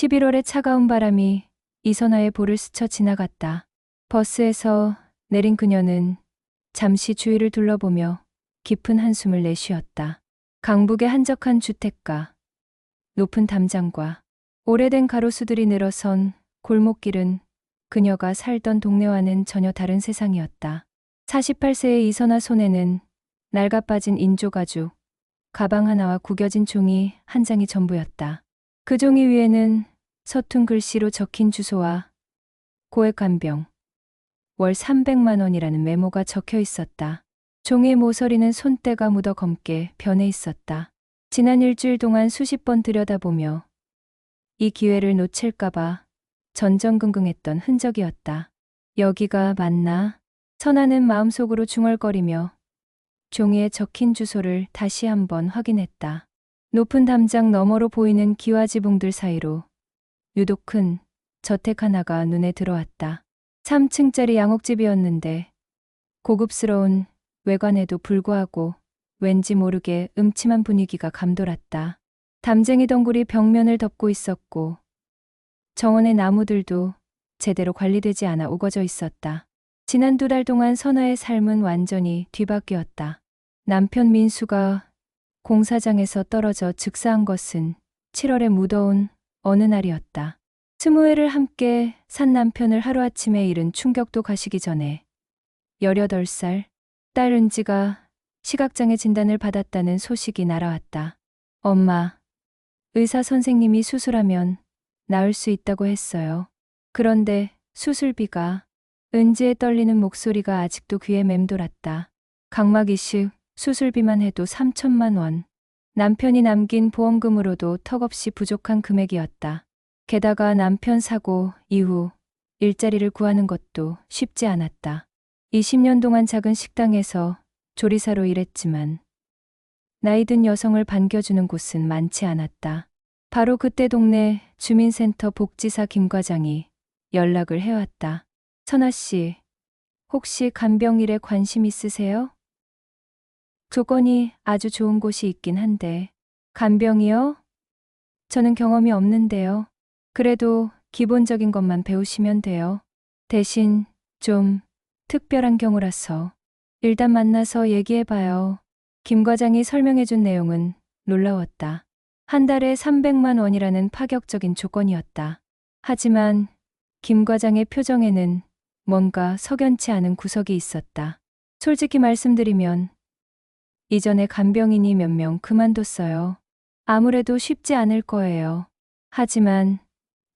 11월의 차가운 바람이 이선아의 볼을 스쳐 지나갔다. 버스에서 내린 그녀는 잠시 주위를 둘러보며 깊은 한숨을 내쉬었다. 강북의 한적한 주택가, 높은 담장과 오래된 가로수들이 늘어선 골목길은 그녀가 살던 동네와는 전혀 다른 세상이었다. 48세의 이선아 손에는 낡아빠진 인조가죽, 가방 하나와 구겨진 종이 한 장이 전부였다. 그 종이 위에는 서툰 글씨로 적힌 주소와 고액 간병, 월 300만 원이라는 메모가 적혀 있었다. 종이의 모서리는 손때가 묻어 검게 변해 있었다. 지난 일주일 동안 수십 번 들여다보며 이 기회를 놓칠까봐 전전긍긍했던 흔적이었다. 여기가 맞나? 선아는 마음속으로 중얼거리며 종이에 적힌 주소를 다시 한번 확인했다. 높은 담장 너머로 보이는 기와지붕들 사이로 유독 큰 저택 하나가 눈에 들어왔다. 3층짜리 양옥집이었는데 고급스러운 외관에도 불구하고 왠지 모르게 음침한 분위기가 감돌았다. 담쟁이 덩굴이 벽면을 덮고 있었고 정원의 나무들도 제대로 관리되지 않아 우거져 있었다. 지난 2달 동안 선아의 삶은 완전히 뒤바뀌었다. 남편 민수가 공사장에서 떨어져 즉사한 것은 7월의 무더운 어느 날이었다. 20회를 함께 산 남편을 하루아침에 잃은 충격도 가시기 전에 18살 딸 은지가 시각장애 진단을 받았다는 소식이 날아왔다. 엄마, 의사 선생님이 수술하면 나을 수 있다고 했어요. 그런데 수술비가... 은지의 떨리는 목소리가 아직도 귀에 맴돌았다. 각막 이식, 수술비만 해도 3천만 원. 남편이 남긴 보험금으로도 턱없이 부족한 금액이었다. 게다가 남편 사고 이후 일자리를 구하는 것도 쉽지 않았다. 20년 동안 작은 식당에서 조리사로 일했지만 나이든 여성을 반겨주는 곳은 많지 않았다. 바로 그때 동네 주민센터 복지사 김 과장이 연락을 해왔다. 선아 씨, 혹시 간병일에 관심 있으세요? 조건이 아주 좋은 곳이 있긴 한데. 간병이요? 저는 경험이 없는데요. 그래도 기본적인 것만 배우시면 돼요. 대신 좀 특별한 경우라서 일단 만나서 얘기해봐요. 김 과장이 설명해준 내용은 놀라웠다. 한 달에 300만 원이라는 파격적인 조건이었다. 하지만 김 과장의 표정에는 뭔가 석연치 않은 구석이 있었다. 솔직히 말씀드리면 이전에 간병인이 몇 명 그만뒀어요. 아무래도 쉽지 않을 거예요. 하지만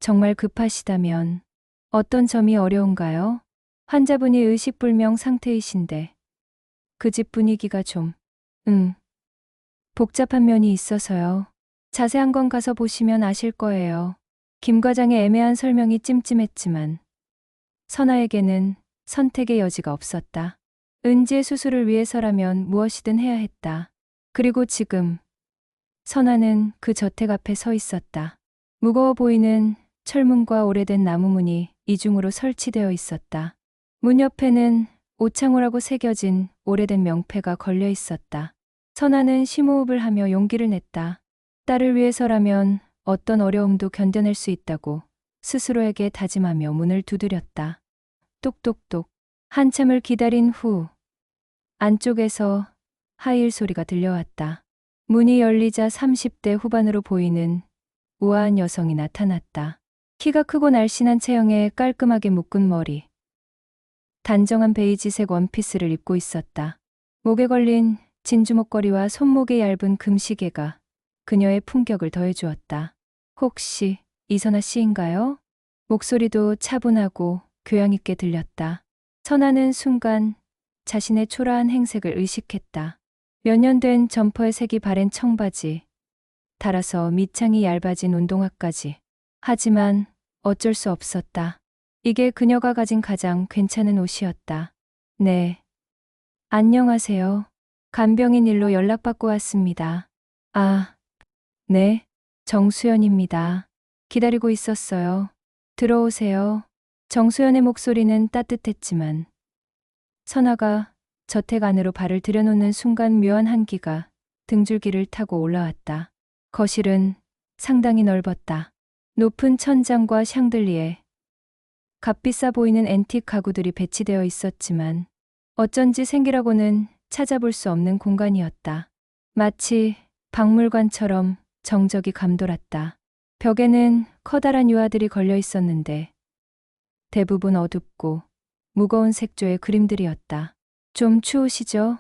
정말 급하시다면 어떤 점이 어려운가요? 환자분이 의식불명 상태이신데 그 집 분위기가 좀 복잡한 면이 있어서요. 자세한 건 가서 보시면 아실 거예요. 김 과장의 애매한 설명이 찜찜했지만 선아에게는 선택의 여지가 없었다. 은지의 수술을 위해서라면 무엇이든 해야 했다. 그리고 지금 선아는 그 저택 앞에 서 있었다. 무거워 보이는 철문과 오래된 나무문이 이중으로 설치되어 있었다. 문 옆에는 오창호라고 새겨진 오래된 명패가 걸려 있었다. 선아는 심호흡을 하며 용기를 냈다. 딸을 위해서라면 어떤 어려움도 견뎌낼 수 있다고 스스로에게 다짐하며 문을 두드렸다. 똑똑똑. 한참을 기다린 후 안쪽에서 하이힐 소리가 들려왔다. 문이 열리자 30대 후반으로 보이는 우아한 여성이 나타났다. 키가 크고 날씬한 체형에 깔끔하게 묶은 머리. 단정한 베이지색 원피스를 입고 있었다. 목에 걸린 진주 목걸이와 손목에 얇은 금시계가 그녀의 품격을 더해주었다. 혹시 이선아 씨인가요? 목소리도 차분하고 교양 있게 들렸다. 선아는 순간 자신의 초라한 행색을 의식했다. 몇 년 된 점퍼에 색이 바랜 청바지, 달아서 밑창이 얇아진 운동화까지. 하지만 어쩔 수 없었다. 이게 그녀가 가진 가장 괜찮은 옷이었다. 네. 안녕하세요. 간병인 일로 연락받고 왔습니다. 아, 네. 정수연입니다. 기다리고 있었어요. 들어오세요. 정수연의 목소리는 따뜻했지만 선아가 저택 안으로 발을 들여놓는 순간 묘한 한기가 등줄기를 타고 올라왔다. 거실은 상당히 넓었다. 높은 천장과 샹들리에 값비싸 보이는 앤틱 가구들이 배치되어 있었지만 어쩐지 생기라고는 찾아볼 수 없는 공간이었다. 마치 박물관처럼 정적이 감돌았다. 벽에는 커다란 유화들이 걸려 있었는데 대부분 어둡고 무거운 색조의 그림들이었다. 좀 추우시죠?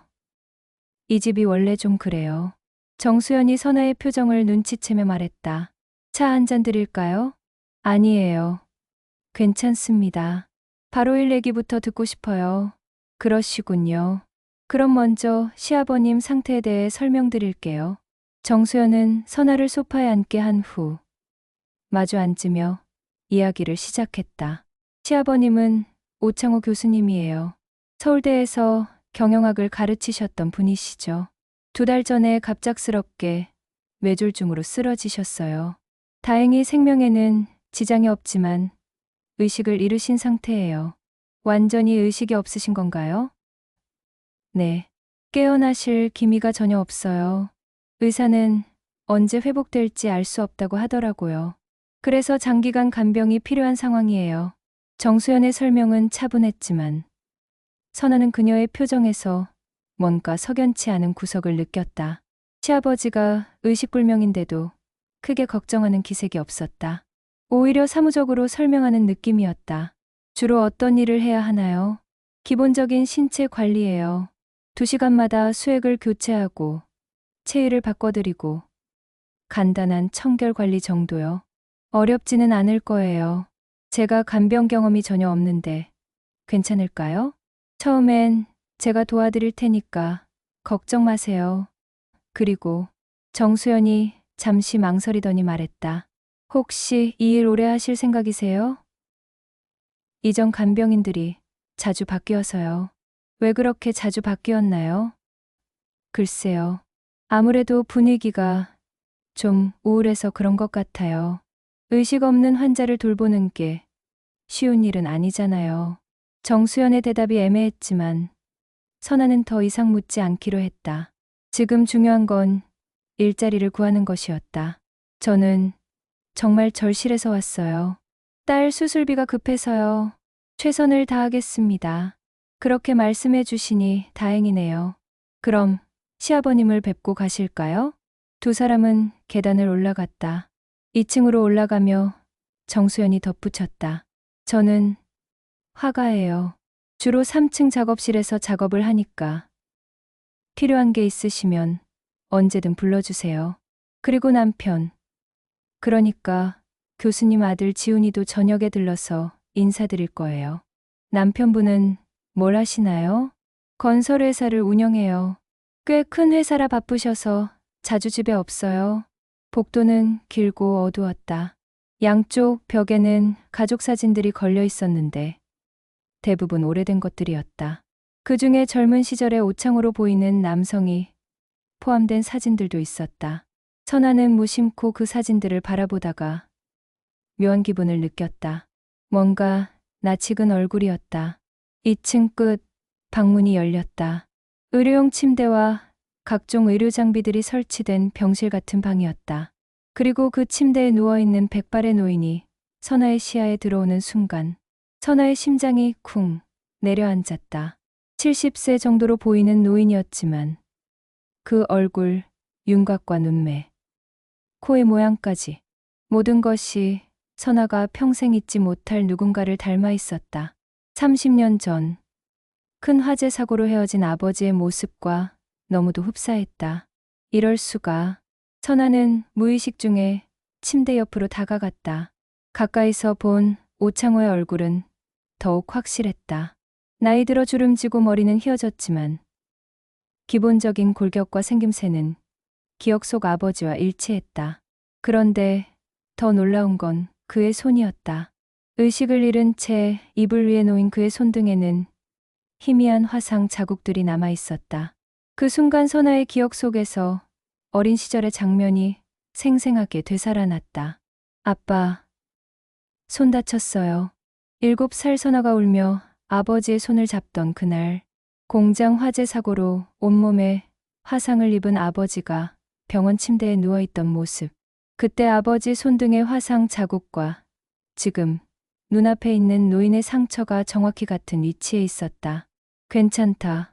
이 집이 원래 좀 그래요. 정수연이 선아의 표정을 눈치채며 말했다. 차 한 잔 드릴까요? 아니에요. 괜찮습니다. 바로 일 얘기부터 듣고 싶어요. 그러시군요. 그럼 먼저 시아버님 상태에 대해 설명드릴게요. 정수연은 선아를 소파에 앉게 한 후 마주 앉으며 이야기를 시작했다. 시아버님은 오창호 교수님이에요. 서울대에서 경영학을 가르치셨던 분이시죠. 2달 전에 갑작스럽게 뇌졸중으로 쓰러지셨어요. 다행히 생명에는 지장이 없지만 의식을 잃으신 상태예요. 완전히 의식이 없으신 건가요? 네. 깨어나실 기미가 전혀 없어요. 의사는 언제 회복될지 알 수 없다고 하더라고요. 그래서 장기간 간병이 필요한 상황이에요. 정수연의 설명은 차분했지만 선아는 그녀의 표정에서 뭔가 석연치 않은 구석을 느꼈다. 시아버지가 의식불명인데도 크게 걱정하는 기색이 없었다. 오히려 사무적으로 설명하는 느낌이었다. 주로 어떤 일을 해야 하나요? 기본적인 신체 관리예요. 2시간마다 수액을 교체하고 체위를 바꿔드리고 간단한 청결 관리 정도요. 어렵지는 않을 거예요. 제가 간병 경험이 전혀 없는데 괜찮을까요? 처음엔 제가 도와드릴 테니까 걱정 마세요. 그리고 정수연이 잠시 망설이더니 말했다. 혹시 이 일 오래 하실 생각이세요? 이전 간병인들이 자주 바뀌어서요. 왜 그렇게 자주 바뀌었나요? 글쎄요. 아무래도 분위기가 좀 우울해서 그런 것 같아요. 의식 없는 환자를 돌보는 게 쉬운 일은 아니잖아요. 정수연의 대답이 애매했지만 선아는 더 이상 묻지 않기로 했다. 지금 중요한 건 일자리를 구하는 것이었다. 저는 정말 절실해서 왔어요. 딸 수술비가 급해서요. 최선을 다하겠습니다. 그렇게 말씀해 주시니 다행이네요. 그럼 시아버님을 뵙고 가실까요? 2 사람은 계단을 올라갔다. 2층으로 올라가며 정수연이 덧붙였다. 저는 화가예요. 주로 3층 작업실에서 작업을 하니까 필요한 게 있으시면 언제든 불러주세요. 그리고 남편, 그러니까 교수님 아들 지훈이도 저녁에 들러서 인사드릴 거예요. 남편분은 뭘 하시나요? 건설회사를 운영해요. 꽤 큰 회사라 바쁘셔서 자주 집에 없어요. 복도는 길고 어두웠다. 양쪽 벽에는 가족 사진들이 걸려 있었는데 대부분 오래된 것들이었다. 그 중에 젊은 시절의 오창호로 보이는 남성이 포함된 사진들도 있었다. 선아는 무심코 그 사진들을 바라보다가 묘한 기분을 느꼈다. 뭔가 낯익은 얼굴이었다. 2층 끝 방문이 열렸다. 의료용 침대와 각종 의료 장비들이 설치된 병실 같은 방이었다. 그리고 그 침대에 누워있는 백발의 노인이 선아의 시야에 들어오는 순간 선아의 심장이 쿵 내려앉았다. 70세 정도로 보이는 노인이었지만 그 얼굴, 윤곽과 눈매, 코의 모양까지 모든 것이 선아가 평생 잊지 못할 누군가를 닮아 있었다. 30년 전 큰 화재 사고로 헤어진 아버지의 모습과 너무도 흡사했다. 이럴 수가. 선아는 무의식 중에 침대 옆으로 다가갔다. 가까이서 본 오창호의 얼굴은 더욱 확실했다. 나이 들어 주름지고 머리는 휘어졌지만 기본적인 골격과 생김새는 기억 속 아버지와 일치했다. 그런데 더 놀라운 건 그의 손이었다. 의식을 잃은 채 이불 위에 놓인 그의 손등에는 희미한 화상 자국들이 남아 있었다. 그 순간 선아의 기억 속에서 어린 시절의 장면이 생생하게 되살아났다. 아빠, 손 다쳤어요. 7살 선아가 울며 아버지의 손을 잡던 그날, 공장 화재 사고로 온몸에 화상을 입은 아버지가 병원 침대에 누워있던 모습. 그때 아버지 손등의 화상 자국과 지금 눈앞에 있는 노인의 상처가 정확히 같은 위치에 있었다. 괜찮다.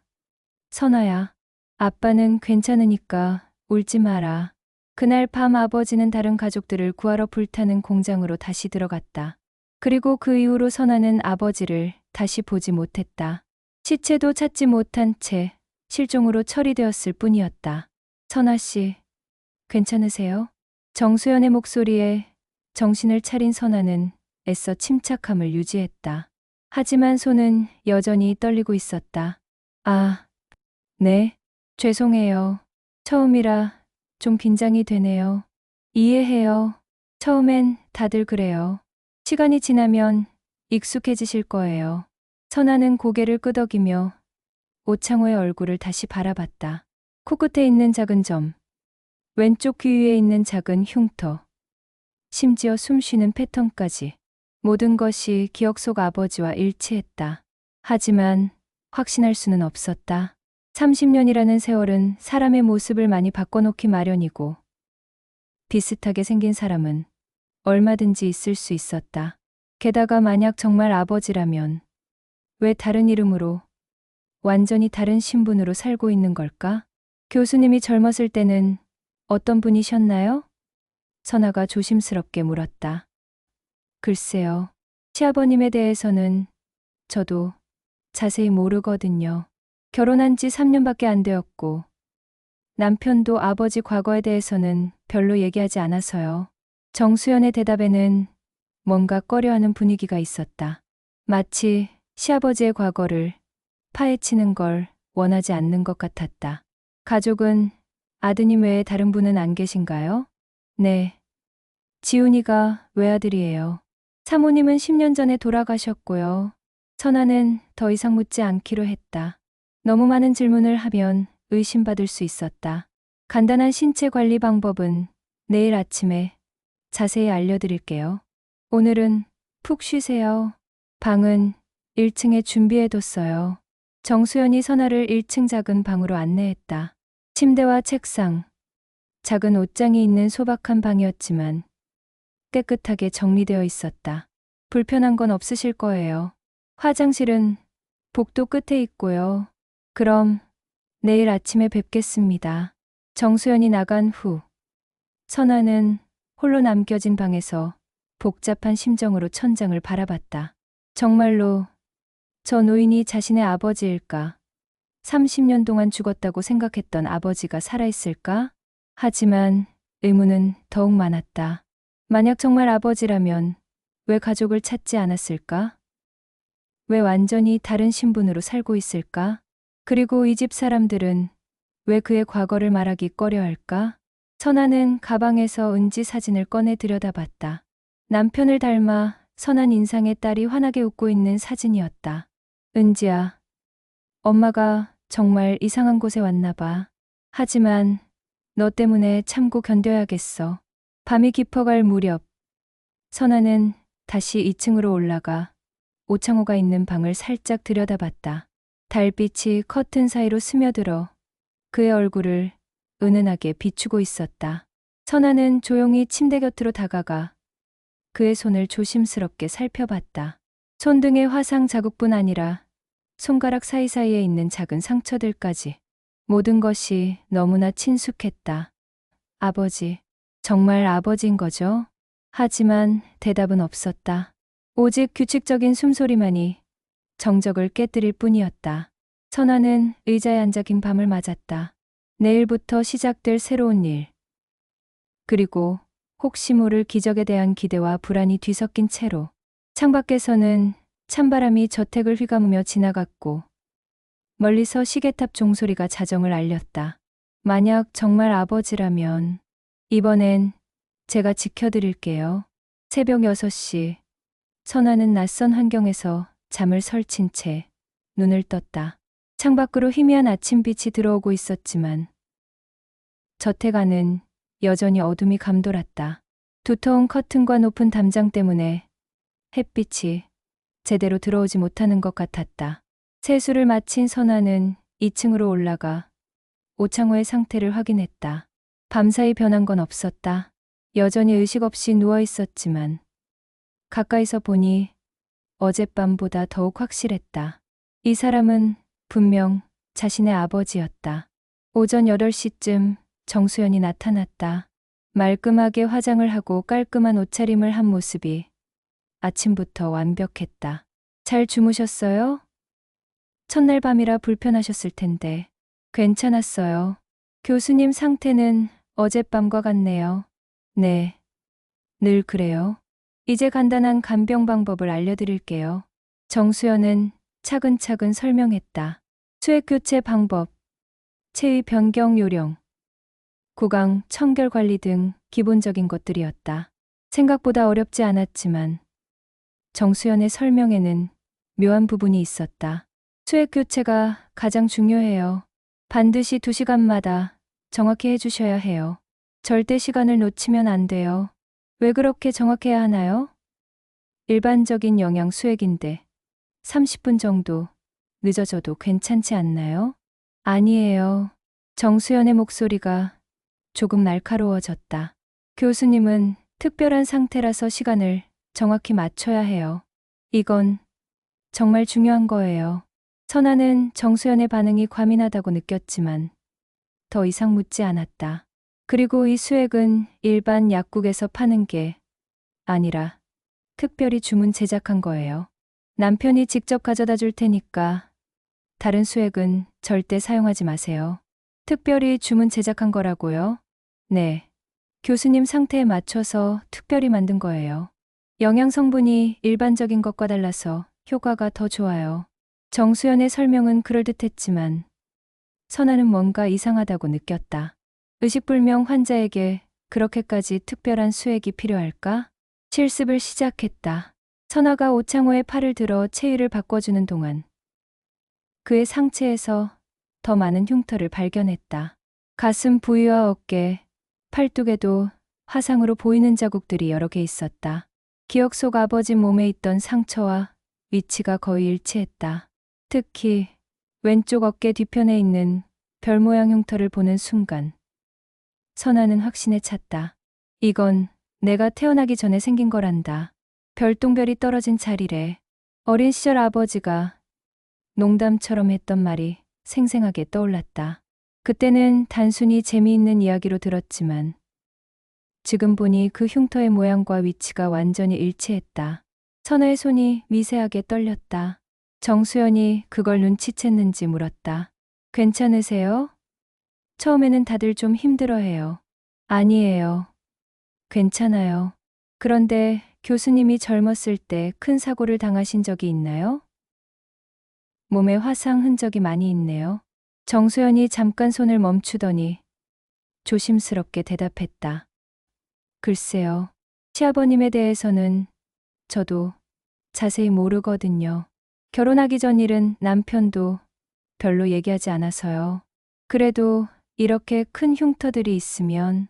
선아야. 아빠는 괜찮으니까 울지 마라. 그날 밤 아버지는 다른 가족들을 구하러 불타는 공장으로 다시 들어갔다. 그리고 그 이후로 선아는 아버지를 다시 보지 못했다. 시체도 찾지 못한 채 실종으로 처리되었을 뿐이었다. 선아 씨, 괜찮으세요? 정수연의 목소리에 정신을 차린 선아는 애써 침착함을 유지했다. 하지만 손은 여전히 떨리고 있었다. 아, 네. 죄송해요. 처음이라 좀 긴장이 되네요. 이해해요. 처음엔 다들 그래요. 시간이 지나면 익숙해지실 거예요. 선아는 고개를 끄덕이며 오창호의 얼굴을 다시 바라봤다. 코끝에 있는 작은 점, 왼쪽 귀 위에 있는 작은 흉터, 심지어 숨쉬는 패턴까지 모든 것이 기억 속 아버지와 일치했다. 하지만 확신할 수는 없었다. 30년이라는 세월은 사람의 모습을 많이 바꿔놓기 마련이고 비슷하게 생긴 사람은 얼마든지 있을 수 있었다. 게다가 만약 정말 아버지라면 왜 다른 이름으로 완전히 다른 신분으로 살고 있는 걸까? 교수님이 젊었을 때는 어떤 분이셨나요? 선아가 조심스럽게 물었다. 글쎄요. 시아버님에 대해서는 저도 자세히 모르거든요. 결혼한 지 3년밖에 안 되었고 남편도 아버지 과거에 대해서는 별로 얘기하지 않아서요. 정수연의 대답에는 뭔가 꺼려하는 분위기가 있었다. 마치 시아버지의 과거를 파헤치는 걸 원하지 않는 것 같았다. 가족은 아드님 외에 다른 분은 안 계신가요? 네. 지훈이가 외아들이에요. 사모님은 10년 전에 돌아가셨고요. 선아는 더 이상 묻지 않기로 했다. 너무 많은 질문을 하면 의심받을 수 있었다. 간단한 신체 관리 방법은 내일 아침에 자세히 알려드릴게요. 오늘은 푹 쉬세요. 방은 1층에 준비해뒀어요. 정수연이 선아를 1층 작은 방으로 안내했다. 침대와 책상, 작은 옷장이 있는 소박한 방이었지만 깨끗하게 정리되어 있었다. 불편한 건 없으실 거예요. 화장실은 복도 끝에 있고요. 그럼 내일 아침에 뵙겠습니다. 정수연이 나간 후 선아는 홀로 남겨진 방에서 복잡한 심정으로 천장을 바라봤다. 정말로 저 노인이 자신의 아버지일까? 30년 동안 죽었다고 생각했던 아버지가 살아있을까? 하지만 의문은 더욱 많았다. 만약 정말 아버지라면 왜 가족을 찾지 않았을까? 왜 완전히 다른 신분으로 살고 있을까? 그리고 이 집 사람들은 왜 그의 과거를 말하기 꺼려할까? 선아는 가방에서 은지 사진을 꺼내 들여다봤다. 남편을 닮아 선한 인상의 딸이 환하게 웃고 있는 사진이었다. 은지야, 엄마가 정말 이상한 곳에 왔나 봐. 하지만 너 때문에 참고 견뎌야겠어. 밤이 깊어갈 무렵 선아는 다시 2층으로 올라가 오창호가 있는 방을 살짝 들여다봤다. 달빛이 커튼 사이로 스며들어 그의 얼굴을 은은하게 비추고 있었다. 선아는 조용히 침대 곁으로 다가가 그의 손을 조심스럽게 살펴봤다. 손등의 화상 자국뿐 아니라 손가락 사이사이에 있는 작은 상처들까지 모든 것이 너무나 친숙했다. 아버지, 정말 아버지인 거죠? 하지만 대답은 없었다. 오직 규칙적인 숨소리만이 정적을 깨뜨릴 뿐이었다. 선아는 의자에 앉아 긴 밤을 맞았다. 내일부터 시작될 새로운 일. 그리고 혹시 모를 기적에 대한 기대와 불안이 뒤섞인 채로 창밖에서는 찬바람이 저택을 휘감으며 지나갔고 멀리서 시계탑 종소리가 자정을 알렸다. 만약 정말 아버지라면 이번엔 제가 지켜드릴게요. 새벽 6시 선아는 낯선 환경에서 잠을 설친 채 눈을 떴다. 창밖으로 희미한 아침빛이 들어오고 있었지만 저택 안은 여전히 어둠이 감돌았다. 두터운 커튼과 높은 담장 때문에 햇빛이 제대로 들어오지 못하는 것 같았다. 세수를 마친 선아는 2층으로 올라가 오창호의 상태를 확인했다. 밤사이 변한 건 없었다. 여전히 의식 없이 누워 있었지만 가까이서 보니 어젯밤보다 더욱 확실했다. 이 사람은 분명 자신의 아버지였다. 오전 8시쯤 정수연이 나타났다. 말끔하게 화장을 하고 깔끔한 옷차림을 한 모습이 아침부터 완벽했다. 잘 주무셨어요? 첫날 밤이라 불편하셨을 텐데. 괜찮았어요. 교수님 상태는 어젯밤과 같네요. 네, 늘 그래요. 이제 간단한 간병 방법을 알려드릴게요. 정수연은 차근차근 설명했다. 수액 교체 방법, 체위 변경 요령, 구강, 청결 관리 등 기본적인 것들이었다. 생각보다 어렵지 않았지만 정수연의 설명에는 묘한 부분이 있었다. 수액 교체가 가장 중요해요. 반드시 2시간마다 정확히 해주셔야 해요. 절대 시간을 놓치면 안 돼요. 왜 그렇게 정확해야 하나요? 일반적인 영양 수액인데 30분 정도 늦어져도 괜찮지 않나요? 아니에요. 정수연의 목소리가 조금 날카로워졌다. 교수님은 특별한 상태라서 시간을 정확히 맞춰야 해요. 이건 정말 중요한 거예요. 선아는 정수연의 반응이 과민하다고 느꼈지만 더 이상 묻지 않았다. 그리고 이 수액은 일반 약국에서 파는 게 아니라 특별히 주문 제작한 거예요. 남편이 직접 가져다 줄 테니까 다른 수액은 절대 사용하지 마세요. 특별히 주문 제작한 거라고요? 네. 교수님 상태에 맞춰서 특별히 만든 거예요. 영양 성분이 일반적인 것과 달라서 효과가 더 좋아요. 정수연의 설명은 그럴듯했지만 선아는 뭔가 이상하다고 느꼈다. 의식불명 환자에게 그렇게까지 특별한 수액이 필요할까? 실습을 시작했다. 선아가 오창호의 팔을 들어 체위를 바꿔주는 동안 그의 상체에서 더 많은 흉터를 발견했다. 가슴 부위와 어깨, 팔뚝에도 화상으로 보이는 자국들이 여러 개 있었다. 기억 속 아버지 몸에 있던 상처와 위치가 거의 일치했다. 특히 왼쪽 어깨 뒤편에 있는 별 모양 흉터를 보는 순간 선아는 확신에 찼다. 이건 내가 태어나기 전에 생긴 거란다. 별똥별이 떨어진 자리래. 어린 시절 아버지가 농담처럼 했던 말이 생생하게 떠올랐다. 그때는 단순히 재미있는 이야기로 들었지만 지금 보니 그 흉터의 모양과 위치가 완전히 일치했다. 선아의 손이 미세하게 떨렸다. 정수연이 그걸 눈치챘는지 물었다. 괜찮으세요? 처음에는 다들 좀 힘들어해요. 아니에요. 괜찮아요. 그런데 교수님이 젊었을 때 큰 사고를 당하신 적이 있나요? 몸에 화상 흔적이 많이 있네요. 정수연이 잠깐 손을 멈추더니 조심스럽게 대답했다. 글쎄요. 시아버님에 대해서는 저도 자세히 모르거든요. 결혼하기 전 일은 남편도 별로 얘기하지 않아서요. 그래도 이렇게 큰 흉터들이 있으면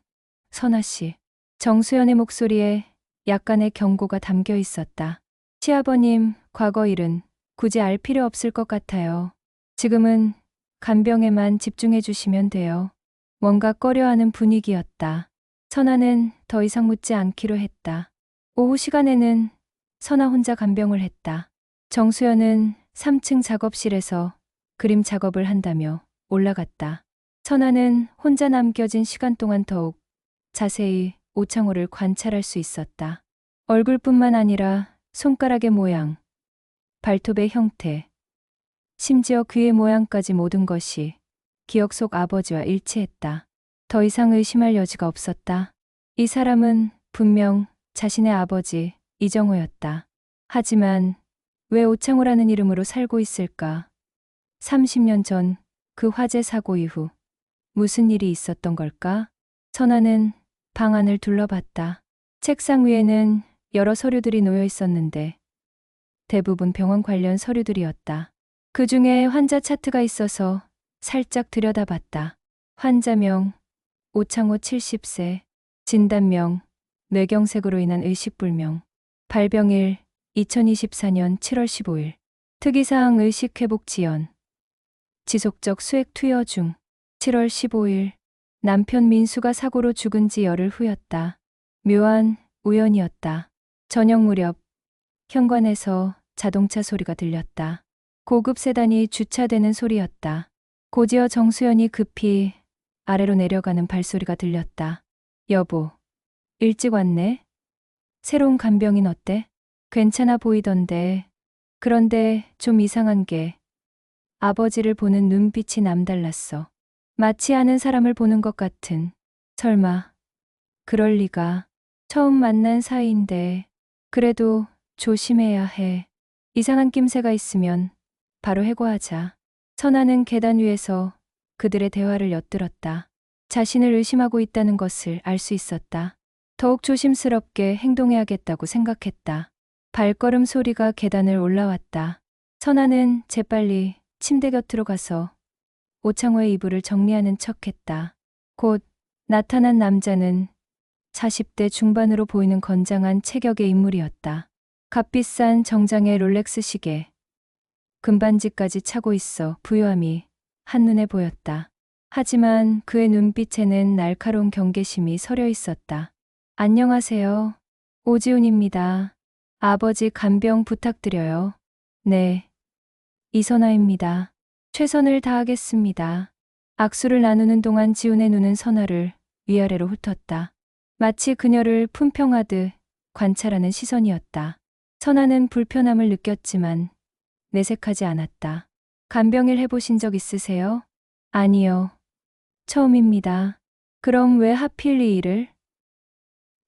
선아 씨. 정수연의 목소리에 약간의 경고가 담겨 있었다. 시아버님 과거 일은 굳이 알 필요 없을 것 같아요. 지금은 간병에만 집중해 주시면 돼요. 뭔가 꺼려하는 분위기였다. 선아는 더 이상 묻지 않기로 했다. 오후 시간에는 선아 혼자 간병을 했다. 정수연은 3층 작업실에서 그림 작업을 한다며 올라갔다. 선아는 혼자 남겨진 시간 동안 더욱 자세히 오창호를 관찰할 수 있었다. 얼굴뿐만 아니라 손가락의 모양, 발톱의 형태, 심지어 귀의 모양까지 모든 것이 기억 속 아버지와 일치했다. 더 이상 의심할 여지가 없었다. 이 사람은 분명 자신의 아버지 이정호였다. 하지만 왜 오창호라는 이름으로 살고 있을까? 30년 전 그 화재 사고 이후 무슨 일이 있었던 걸까? 선아는 방 안을 둘러봤다. 책상 위에는 여러 서류들이 놓여 있었는데 대부분 병원 관련 서류들이었다. 그 중에 환자 차트가 있어서 살짝 들여다봤다. 환자명 오창호 70세, 진단명 뇌경색으로 인한 의식불명, 발병일 2024년 7월 15일, 특이사항 의식회복 지연, 지속적 수액 투여 중, 7월 15일 남편 민수가 사고로 죽은 지 열흘 후였다. 묘한 우연이었다. 저녁 무렵 현관에서 자동차 소리가 들렸다. 고급 세단이 주차되는 소리였다. 곧이어 정수연이 급히 아래로 내려가는 발소리가 들렸다. 여보, 일찍 왔네? 새로운 간병인 어때? 괜찮아 보이던데. 그런데 좀 이상한 게 아버지를 보는 눈빛이 남달랐어. 마치 아는 사람을 보는 것 같은. 설마 그럴 리가. 처음 만난 사이인데. 그래도 조심해야 해. 이상한 낌새가 있으면 바로 해고하자. 선아는 계단 위에서 그들의 대화를 엿들었다. 자신을 의심하고 있다는 것을 알 수 있었다. 더욱 조심스럽게 행동해야겠다고 생각했다. 발걸음 소리가 계단을 올라왔다. 선아는 재빨리 침대 곁으로 가서 오창호의 이불을 정리하는 척했다. 곧 나타난 남자는 40대 중반으로 보이는 건장한 체격의 인물이었다. 값비싼 정장에 롤렉스 시계, 금반지까지 차고 있어 부유함이 한눈에 보였다. 하지만 그의 눈빛에는 날카로운 경계심이 서려 있었다. 안녕하세요. 오지훈입니다. 아버지 간병 부탁드려요. 네. 이선아입니다. 최선을 다하겠습니다. 악수를 나누는 동안 지훈의 눈은 선아를 위아래로 훑었다. 마치 그녀를 품평하듯 관찰하는 시선이었다. 선아는 불편함을 느꼈지만 내색하지 않았다. 간병일 해보신 적 있으세요? 아니요. 처음입니다. 그럼 왜 하필 이 일을?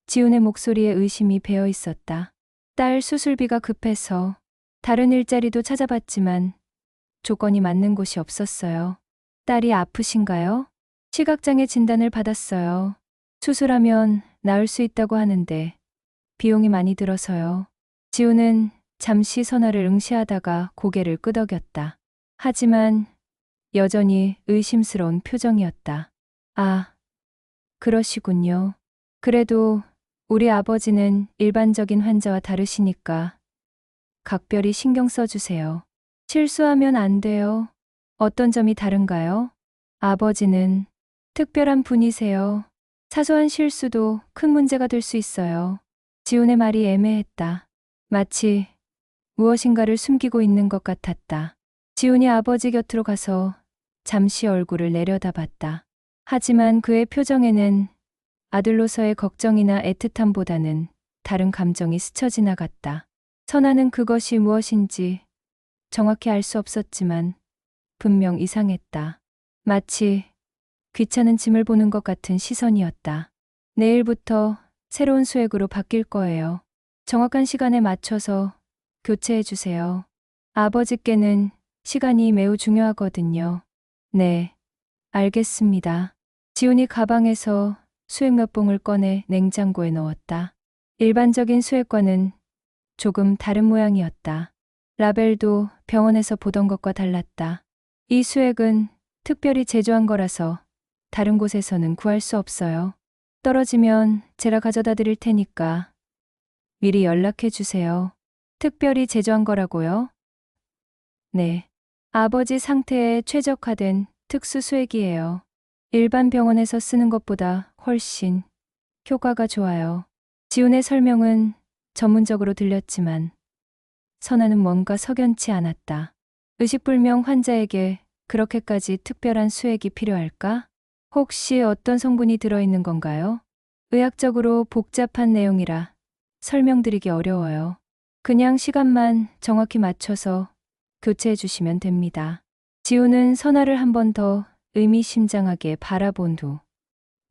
지훈의 목소리에 의심이 배어 있었다. 딸 수술비가 급해서 다른 일자리도 찾아봤지만 조건이 맞는 곳이 없었어요. 딸이 아프신가요? 시각장애 진단을 받았어요. 수술하면 나을 수 있다고 하는데 비용이 많이 들어서요. 지훈은 잠시 선아를 응시하다가 고개를 끄덕였다. 하지만 여전히 의심스러운 표정이었다. 아, 그러시군요. 그래도 우리 아버지는 일반적인 환자와 다르시니까 각별히 신경 써주세요. 실수하면 안 돼요. 어떤 점이 다른가요? 아버지는 특별한 분이세요. 사소한 실수도 큰 문제가 될 수 있어요. 지훈의 말이 애매했다. 마치 무엇인가를 숨기고 있는 것 같았다. 지훈이 아버지 곁으로 가서 잠시 얼굴을 내려다봤다. 하지만 그의 표정에는 아들로서의 걱정이나 애틋함보다는 다른 감정이 스쳐 지나갔다. 선아는 그것이 무엇인지 정확히 알 수 없었지만 분명 이상했다. 마치 귀찮은 짐을 보는 것 같은 시선이었다. 내일부터 새로운 수액으로 바뀔 거예요. 정확한 시간에 맞춰서 교체해 주세요. 아버지께는 시간이 매우 중요하거든요. 네, 알겠습니다. 지훈이 가방에서 수액 몇 봉을 꺼내 냉장고에 넣었다. 일반적인 수액과는 조금 다른 모양이었다. 라벨도 병원에서 보던 것과 달랐다. 이 수액은 특별히 제조한 거라서 다른 곳에서는 구할 수 없어요. 떨어지면 제가 가져다 드릴 테니까 미리 연락해 주세요. 특별히 제조한 거라고요? 네. 아버지 상태에 최적화된 특수 수액이에요. 일반 병원에서 쓰는 것보다 훨씬 효과가 좋아요. 지훈의 설명은 전문적으로 들렸지만 선아는 뭔가 석연치 않았다. 의식불명 환자에게 그렇게까지 특별한 수액이 필요할까? 혹시 어떤 성분이 들어있는 건가요? 의학적으로 복잡한 내용이라 설명드리기 어려워요. 그냥 시간만 정확히 맞춰서 교체해 주시면 됩니다. 지훈은 선아를 한 번 더 의미심장하게 바라본 후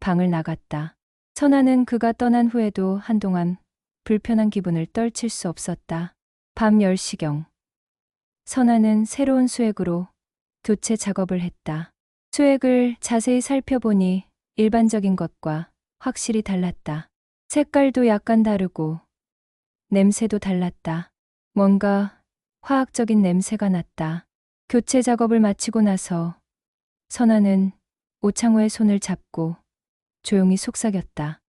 방을 나갔다. 선아는 그가 떠난 후에도 한동안 불편한 기분을 떨칠 수 없었다. 밤 10시경. 선아는 새로운 수액으로 교체 작업을 했다. 수액을 자세히 살펴보니 일반적인 것과 확실히 달랐다. 색깔도 약간 다르고 냄새도 달랐다. 뭔가 화학적인 냄새가 났다. 교체 작업을 마치고 나서 선아는 오창호의 손을 잡고 조용히 속삭였다.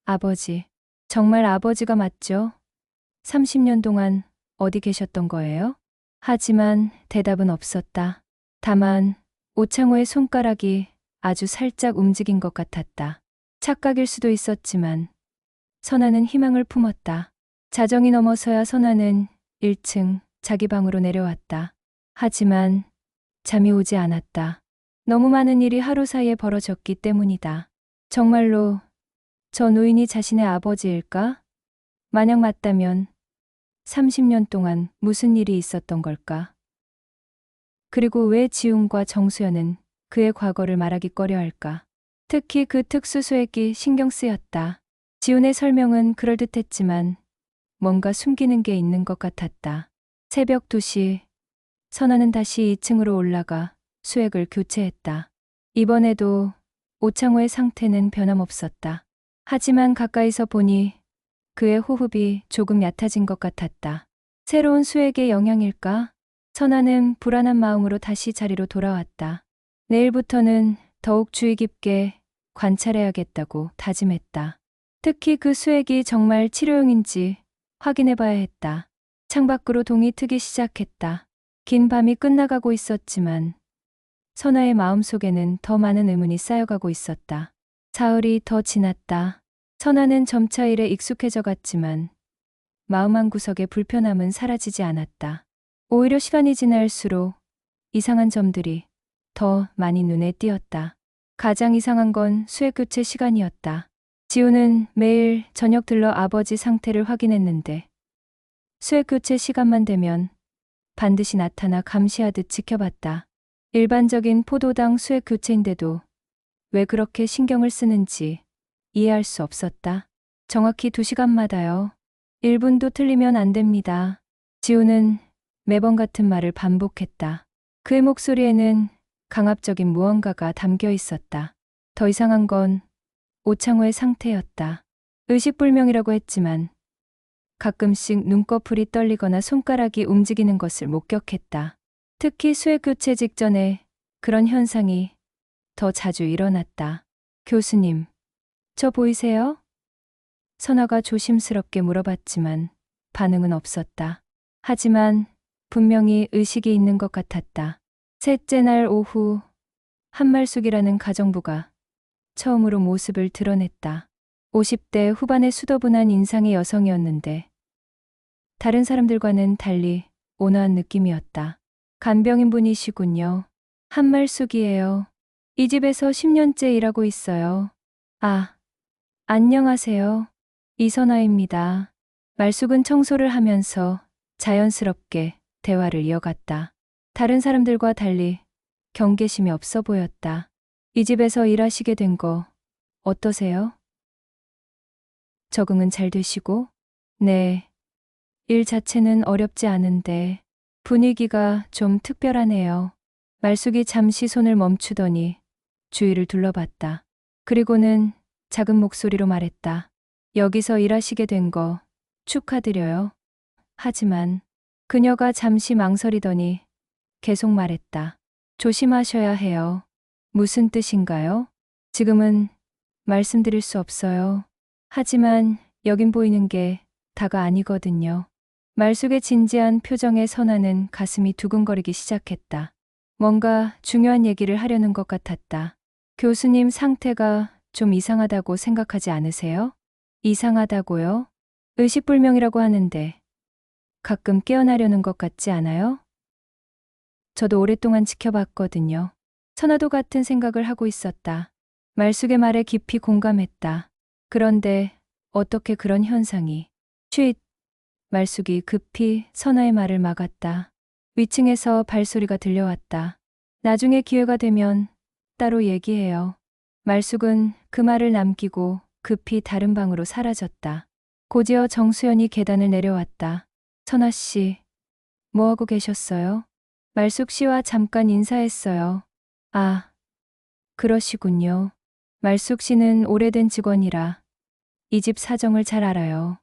아버지, 정말 아버지가 맞죠? 30년 동안 어디 계셨던 거예요? 하지만 대답은 없었다. 다만 오창호의 손가락이 아주 살짝 움직인 것 같았다. 착각일 수도 있었지만 선아는 희망을 품었다. 자정이 넘어서야 선아는 1층 자기 방으로 내려왔다. 하지만 잠이 오지 않았다. 너무 많은 일이 하루 사이에 벌어졌기 때문이다. 정말로 저 노인이 자신의 아버지일까? 만약 맞다면 30년 동안 무슨 일이 있었던 걸까? 그리고 왜 지훈과 정수연은 그의 과거를 말하기 꺼려할까? 특히 그 특수수액이 신경 쓰였다. 지훈의 설명은 그럴듯했지만 뭔가 숨기는 게 있는 것 같았다. 새벽 2시, 선아는 다시 2층으로 올라가 수액을 교체했다. 이번에도 오창호의 상태는 변함없었다. 하지만 가까이서 보니 그의 호흡이 조금 얕아진 것 같았다. 새로운 수액의 영향일까? 선아는 불안한 마음으로 다시 자리로 돌아왔다. 내일부터는 더욱 주의 깊게 관찰해야겠다고 다짐했다. 특히 그 수액이 정말 치료용인지 확인해봐야 했다. 창밖으로 동이 트기 시작했다. 긴 밤이 끝나가고 있었지만 선아의 마음속에는 더 많은 의문이 쌓여가고 있었다. 사흘이 더 지났다. 선아는 점차 일에 익숙해져 갔지만 마음 한구석의 불편함은 사라지지 않았다. 오히려 시간이 지날수록 이상한 점들이 더 많이 눈에 띄었다. 가장 이상한 건 수액 교체 시간이었다. 지우는 매일 저녁 들러 아버지 상태를 확인했는데 수액 교체 시간만 되면 반드시 나타나 감시하듯 지켜봤다. 일반적인 포도당 수액 교체인데도 왜 그렇게 신경을 쓰는지 이해할 수 없었다. 정확히 2시간마다요. 1분도 틀리면 안 됩니다. 지우는 매번 같은 말을 반복했다. 그의 목소리에는 강압적인 무언가가 담겨 있었다. 더 이상한 건 오창호의 상태였다. 의식불명이라고 했지만 가끔씩 눈꺼풀이 떨리거나 손가락이 움직이는 것을 목격했다. 특히 수액 교체 직전에 그런 현상이 더 자주 일어났다. 교수님, 저 보이세요? 선아가 조심스럽게 물어봤지만 반응은 없었다. 하지만 분명히 의식이 있는 것 같았다. 셋째 날 오후 한말숙이라는 가정부가 처음으로 모습을 드러냈다. 50대 후반의 수더분한 인상의 여성이었는데 다른 사람들과는 달리 온화한 느낌이었다. 간병인 분이시군요. 한말숙이에요. 이 집에서 10년째 일하고 있어요. 아, 안녕하세요. 이선아입니다. 말숙은 청소를 하면서 자연스럽게 대화를 이어갔다. 다른 사람들과 달리 경계심이 없어 보였다. 이 집에서 일하시게 된 거 어떠세요? 적응은 잘 되시고? 네. 일 자체는 어렵지 않은데 분위기가 좀 특별하네요. 말숙이 잠시 손을 멈추더니 주위를 둘러봤다. 그리고는 작은 목소리로 말했다. 여기서 일하시게 된 거 축하드려요. 하지만 그녀가 잠시 망설이더니 계속 말했다. 조심하셔야 해요. 무슨 뜻인가요? 지금은 말씀드릴 수 없어요. 하지만 여긴 보이는 게 다가 아니거든요. 말숙의 진지한 표정에 선아는 가슴이 두근거리기 시작했다. 뭔가 중요한 얘기를 하려는 것 같았다. 교수님 상태가 좀 이상하다고 생각하지 않으세요? 이상하다고요? 의식불명이라고 하는데 가끔 깨어나려는 것 같지 않아요? 저도 오랫동안 지켜봤거든요. 선아도 같은 생각을 하고 있었다. 말숙의 말에 깊이 공감했다. 그런데 어떻게 그런 현상이? 쉿! 말숙이 급히 선아의 말을 막았다. 위층에서 발소리가 들려왔다. 나중에 기회가 되면 따로 얘기해요. 말숙은 그 말을 남기고 급히 다른 방으로 사라졌다. 곧이어 정수연이 계단을 내려왔다. 선아 씨, 뭐하고 계셨어요? 말숙 씨와 잠깐 인사했어요. 아, 그러시군요. 말숙 씨는 오래된 직원이라 이 집 사정을 잘 알아요.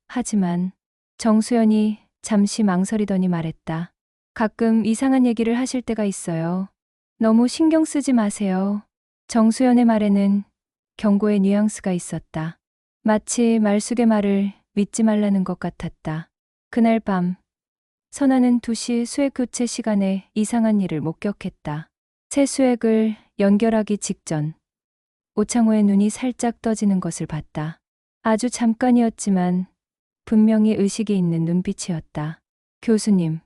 하지만 정수연이 잠시 망설이더니 말했다. 가끔 이상한 얘기를 하실 때가 있어요. 너무 신경 쓰지 마세요. 정수연의 말에는 경고의 뉘앙스가 있었다. 마치 말숙의 말을 믿지 말라는 것 같았다. 그날 밤, 선아는 2시 수액 교체 시간에 이상한 일을 목격했다. 새 수액을 연결하기 직전 오창호의 눈이 살짝 떠지는 것을 봤다. 아주 잠깐이었지만 분명히 의식이 있는 눈빛이었다. 교수님,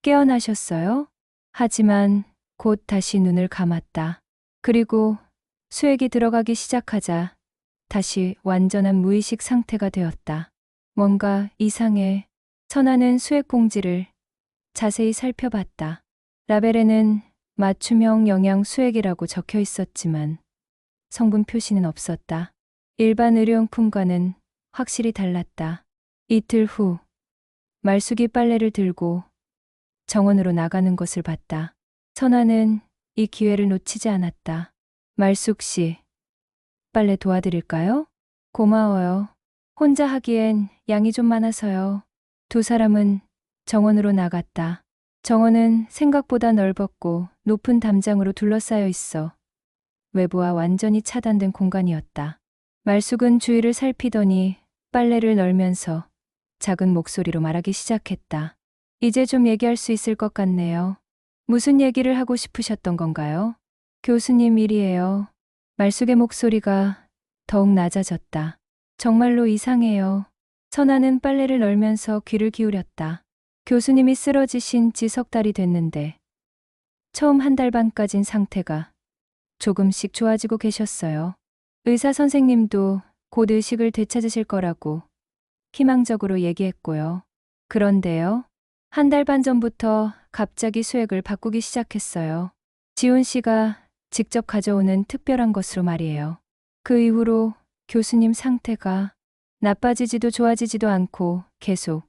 깨어나셨어요? 하지만 곧 다시 눈을 감았다. 그리고 수액이 들어가기 시작하자 다시 완전한 무의식 상태가 되었다. 뭔가 이상해. 선아는 수액 봉지를 자세히 살펴봤다. 라벨에는 맞춤형 영양 수액이라고 적혀 있었지만 성분 표시는 없었다. 일반 의료용품과는 확실히 달랐다. 이틀 후 말숙이 빨래를 들고 정원으로 나가는 것을 봤다. 선아는 이 기회를 놓치지 않았다. 말숙 씨, 빨래 도와드릴까요? 고마워요. 혼자 하기엔 양이 좀 많아서요. 두 사람은 정원으로 나갔다. 정원은 생각보다 넓었고 높은 담장으로 둘러싸여 있어 외부와 완전히 차단된 공간이었다. 말숙은 주위를 살피더니 빨래를 널면서 작은 목소리로 말하기 시작했다. 이제 좀 얘기할 수 있을 것 같네요. 무슨 얘기를 하고 싶으셨던 건가요? 교수님 일이에요. 말숙의 목소리가 더욱 낮아졌다. 정말로 이상해요. 선아는 빨래를 널면서 귀를 기울였다. 교수님이 쓰러지신 지 석 달이 됐는데 처음 한 달 반까진 상태가 조금씩 좋아지고 계셨어요. 의사 선생님도 곧 의식을 되찾으실 거라고 희망적으로 얘기했고요. 그런데요. 한 달 반 전부터 갑자기 수액을 바꾸기 시작했어요. 지훈 씨가 직접 가져오는 특별한 것으로 말이에요. 그 이후로 교수님 상태가 나빠지지도 좋아지지도 않고 계속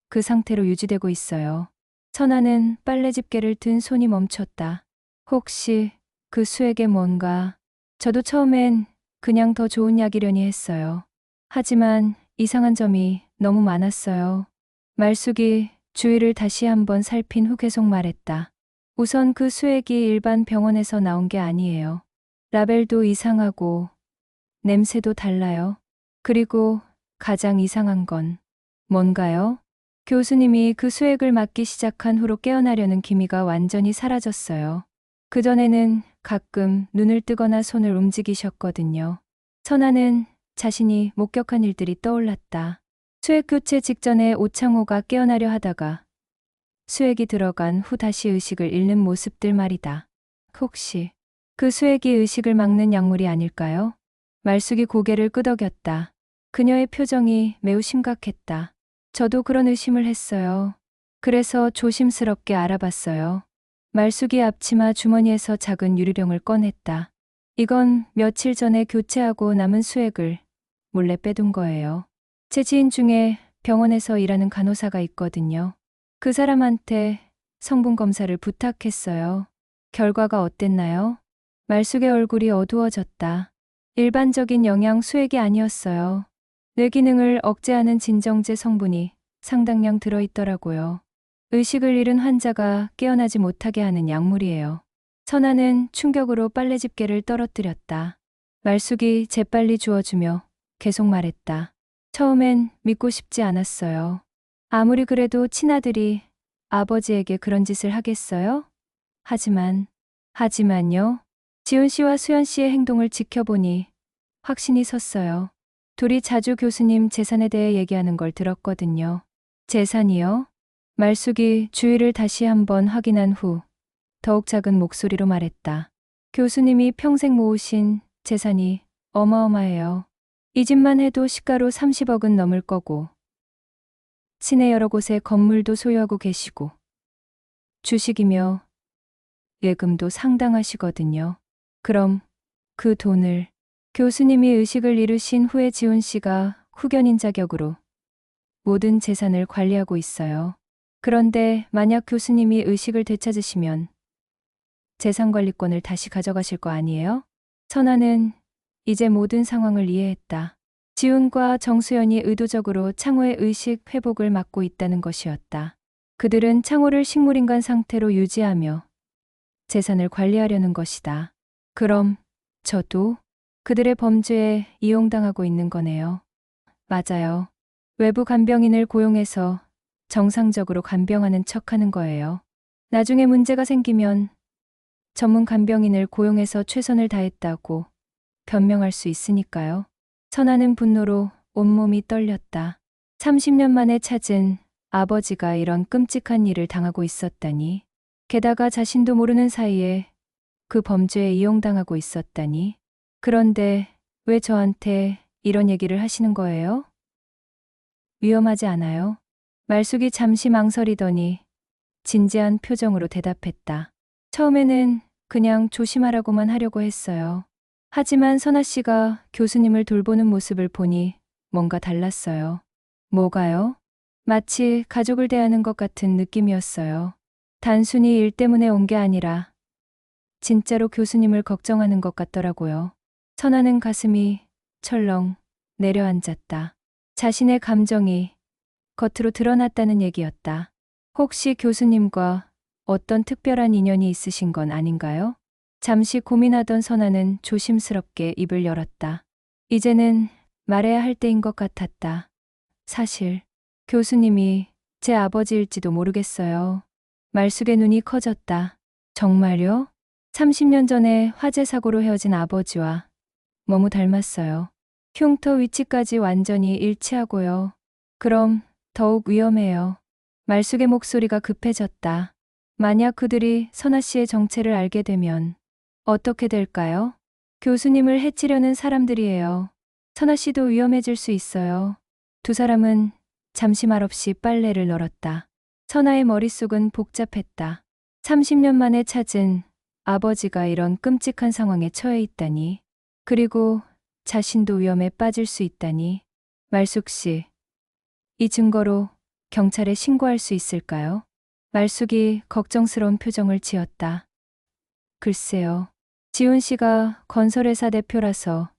그 상태로 유지되고 있어요. 선아는 빨래 집게를 든 손이 멈췄다. 혹시 그 수액에 뭔가... 저도 처음엔 그냥 더 좋은 약이려니 했어요. 하지만 이상한 점이 너무 많았어요. 말숙이 주위를 다시 한번 살핀 후 계속 말했다. 우선 그 수액이 일반 병원에서 나온 게 아니에요. 라벨도 이상하고 냄새도 달라요. 그리고 가장 이상한 건 뭔가요? 교수님이 그 수액을 맞기 시작한 후로 깨어나려는 기미가 완전히 사라졌어요. 그전에는 가끔 눈을 뜨거나 손을 움직이셨거든요. 선아는 자신이 목격한 일들이 떠올랐다. 수액 교체 직전에 오창호가 깨어나려 하다가 수액이 들어간 후 다시 의식을 잃는 모습들 말이다. 혹시 그 수액이 의식을 막는 약물이 아닐까요? 말숙이 고개를 끄덕였다. 그녀의 표정이 매우 심각했다. 저도 그런 의심을 했어요. 그래서 조심스럽게 알아봤어요. 말숙이 앞치마 주머니에서 작은 유리병을 꺼냈다. 이건 며칠 전에 교체하고 남은 수액을 몰래 빼둔 거예요. 제 지인 중에 병원에서 일하는 간호사가 있거든요. 그 사람한테 성분 검사를 부탁했어요. 결과가 어땠나요? 말숙의 얼굴이 어두워졌다. 일반적인 영양 수액이 아니었어요. 뇌 기능을 억제하는 진정제 성분이 상당량 들어있더라고요. 의식을 잃은 환자가 깨어나지 못하게 하는 약물이에요. 선아는 충격으로 빨래 집게를 떨어뜨렸다. 말숙이 재빨리 주워주며 계속 말했다. 처음엔 믿고 싶지 않았어요. 아무리 그래도 친아들이 아버지에게 그런 짓을 하겠어요? 하지만요. 지훈 씨와 수연 씨의 행동을 지켜보니 확신이 섰어요. 둘이 자주 교수님 재산에 대해 얘기하는 걸 들었거든요. 재산이요? 말숙이 주위를 다시 한번 확인한 후 더욱 작은 목소리로 말했다. 교수님이 평생 모으신 재산이 어마어마해요. 이 집만 해도 시가로 30억은 넘을 거고 시내 여러 곳에 건물도 소유하고 계시고 주식이며 예금도 상당하시거든요. 그럼 그 돈을 교수님이 의식을 잃으신 후에 지훈 씨가 후견인 자격으로 모든 재산을 관리하고 있어요. 그런데 만약 교수님이 의식을 되찾으시면 재산 관리권을 다시 가져가실 거 아니에요? 선아는 이제 모든 상황을 이해했다. 지훈과 정수연이 의도적으로 창호의 의식 회복을 막고 있다는 것이었다. 그들은 창호를 식물인간 상태로 유지하며 재산을 관리하려는 것이다. 그럼 저도 그들의 범죄에 이용당하고 있는 거네요. 맞아요. 외부 간병인을 고용해서 정상적으로 간병하는 척하는 거예요. 나중에 문제가 생기면 전문 간병인을 고용해서 최선을 다했다고 변명할 수 있으니까요. 선아는 분노로 온몸이 떨렸다. 30년 만에 찾은 아버지가 이런 끔찍한 일을 당하고 있었다니. 게다가 자신도 모르는 사이에 그 범죄에 이용당하고 있었다니. 그런데 왜 저한테 이런 얘기를 하시는 거예요? 위험하지 않아요? 말숙이 잠시 망설이더니 진지한 표정으로 대답했다. 처음에는 그냥 조심하라고만 하려고 했어요. 하지만 선아 씨가 교수님을 돌보는 모습을 보니 뭔가 달랐어요. 뭐가요? 마치 가족을 대하는 것 같은 느낌이었어요. 단순히 일 때문에 온 게 아니라 진짜로 교수님을 걱정하는 것 같더라고요. 선아는 가슴이 철렁 내려앉았다. 자신의 감정이 겉으로 드러났다는 얘기였다. 혹시 교수님과 어떤 특별한 인연이 있으신 건 아닌가요? 잠시 고민하던 선아는 조심스럽게 입을 열었다. 이제는 말해야 할 때인 것 같았다. 사실 교수님이 제 아버지일지도 모르겠어요. 말숙의 눈이 커졌다. 정말요? 30년 전에 화재 사고로 헤어진 아버지와 너무 닮았어요. 흉터 위치까지 완전히 일치하고요. 그럼 더욱 위험해요. 말숙의 목소리가 급해졌다. 만약 그들이 선아 씨의 정체를 알게 되면 어떻게 될까요? 교수님을 해치려는 사람들이에요. 선아 씨도 위험해질 수 있어요. 두 사람은 잠시 말없이 빨래를 널었다. 선아의 머릿속은 복잡했다. 30년 만에 찾은 아버지가 이런 끔찍한 상황에 처해 있다니. 그리고 자신도 위험에 빠질 수 있다니. 말숙 씨, 이 증거로 경찰에 신고할 수 있을까요? 말숙이 걱정스러운 표정을 지었다. 글쎄요. 지훈 씨가 건설회사 대표라서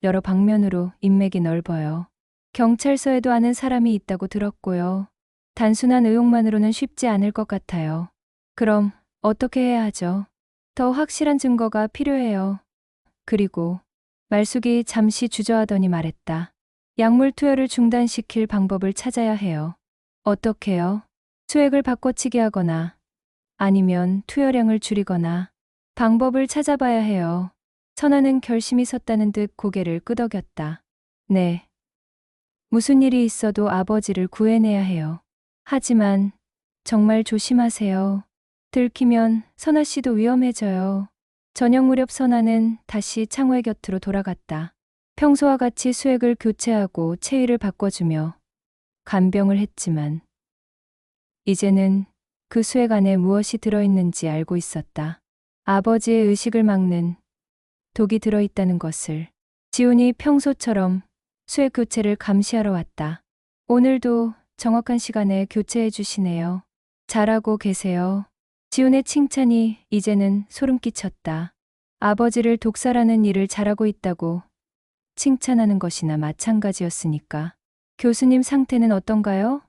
여러 방면으로 인맥이 넓어요. 경찰서에도 아는 사람이 있다고 들었고요. 단순한 의혹만으로는 쉽지 않을 것 같아요. 그럼 어떻게 해야 하죠? 더 확실한 증거가 필요해요. 그리고 말숙이 잠시 주저하더니 말했다. 약물 투여를 중단시킬 방법을 찾아야 해요. 어떻게요? 수액을 바꿔치기 하거나 아니면 투여량을 줄이거나 방법을 찾아봐야 해요. 선아는 결심이 섰다는 듯 고개를 끄덕였다. 네. 무슨 일이 있어도 아버지를 구해내야 해요. 하지만 정말 조심하세요. 들키면 선아 씨도 위험해져요. 저녁 무렵 선아는 다시 창호의 곁으로 돌아갔다. 평소와 같이 수액을 교체하고 체위를 바꿔주며 간병을 했지만 이제는 그 수액 안에 무엇이 들어있는지 알고 있었다. 아버지의 의식을 막는 독이 들어있다는 것을. 지훈이 평소처럼 수액 교체를 감시하러 왔다. 오늘도 정확한 시간에 교체해 주시네요. 잘하고 계세요. 지훈의 칭찬이 이제는 소름 끼쳤다. 아버지를 독살하는 일을 잘하고 있다고 칭찬하는 것이나 마찬가지였으니까. 교수님 상태는 어떤가요?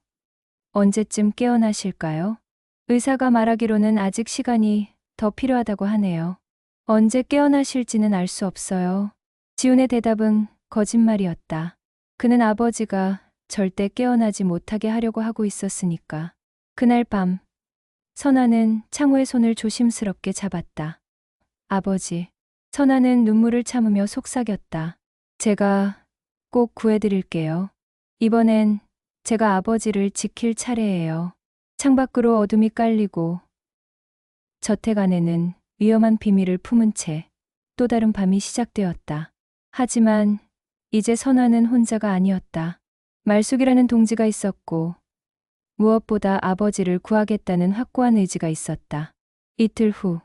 언제쯤 깨어나실까요? 의사가 말하기로는 아직 시간이 더 필요하다고 하네요. 언제 깨어나실지는 알 수 없어요. 지훈의 대답은 거짓말이었다. 그는 아버지가 절대 깨어나지 못하게 하려고 하고 있었으니까. 그날 밤, 선아는 창호의 손을 조심스럽게 잡았다. 아버지. 선아는 눈물을 참으며 속삭였다. 제가 꼭 구해드릴게요. 이번엔 제가 아버지를 지킬 차례예요. 창밖으로 어둠이 깔리고 저택 안에는 위험한 비밀을 품은 채 또 다른 밤이 시작되었다. 하지만 이제 선아는 혼자가 아니었다. 말숙이라는 동지가 있었고 무엇보다 아버지를 구하겠다는 확고한 의지가 있었다. 이틀 후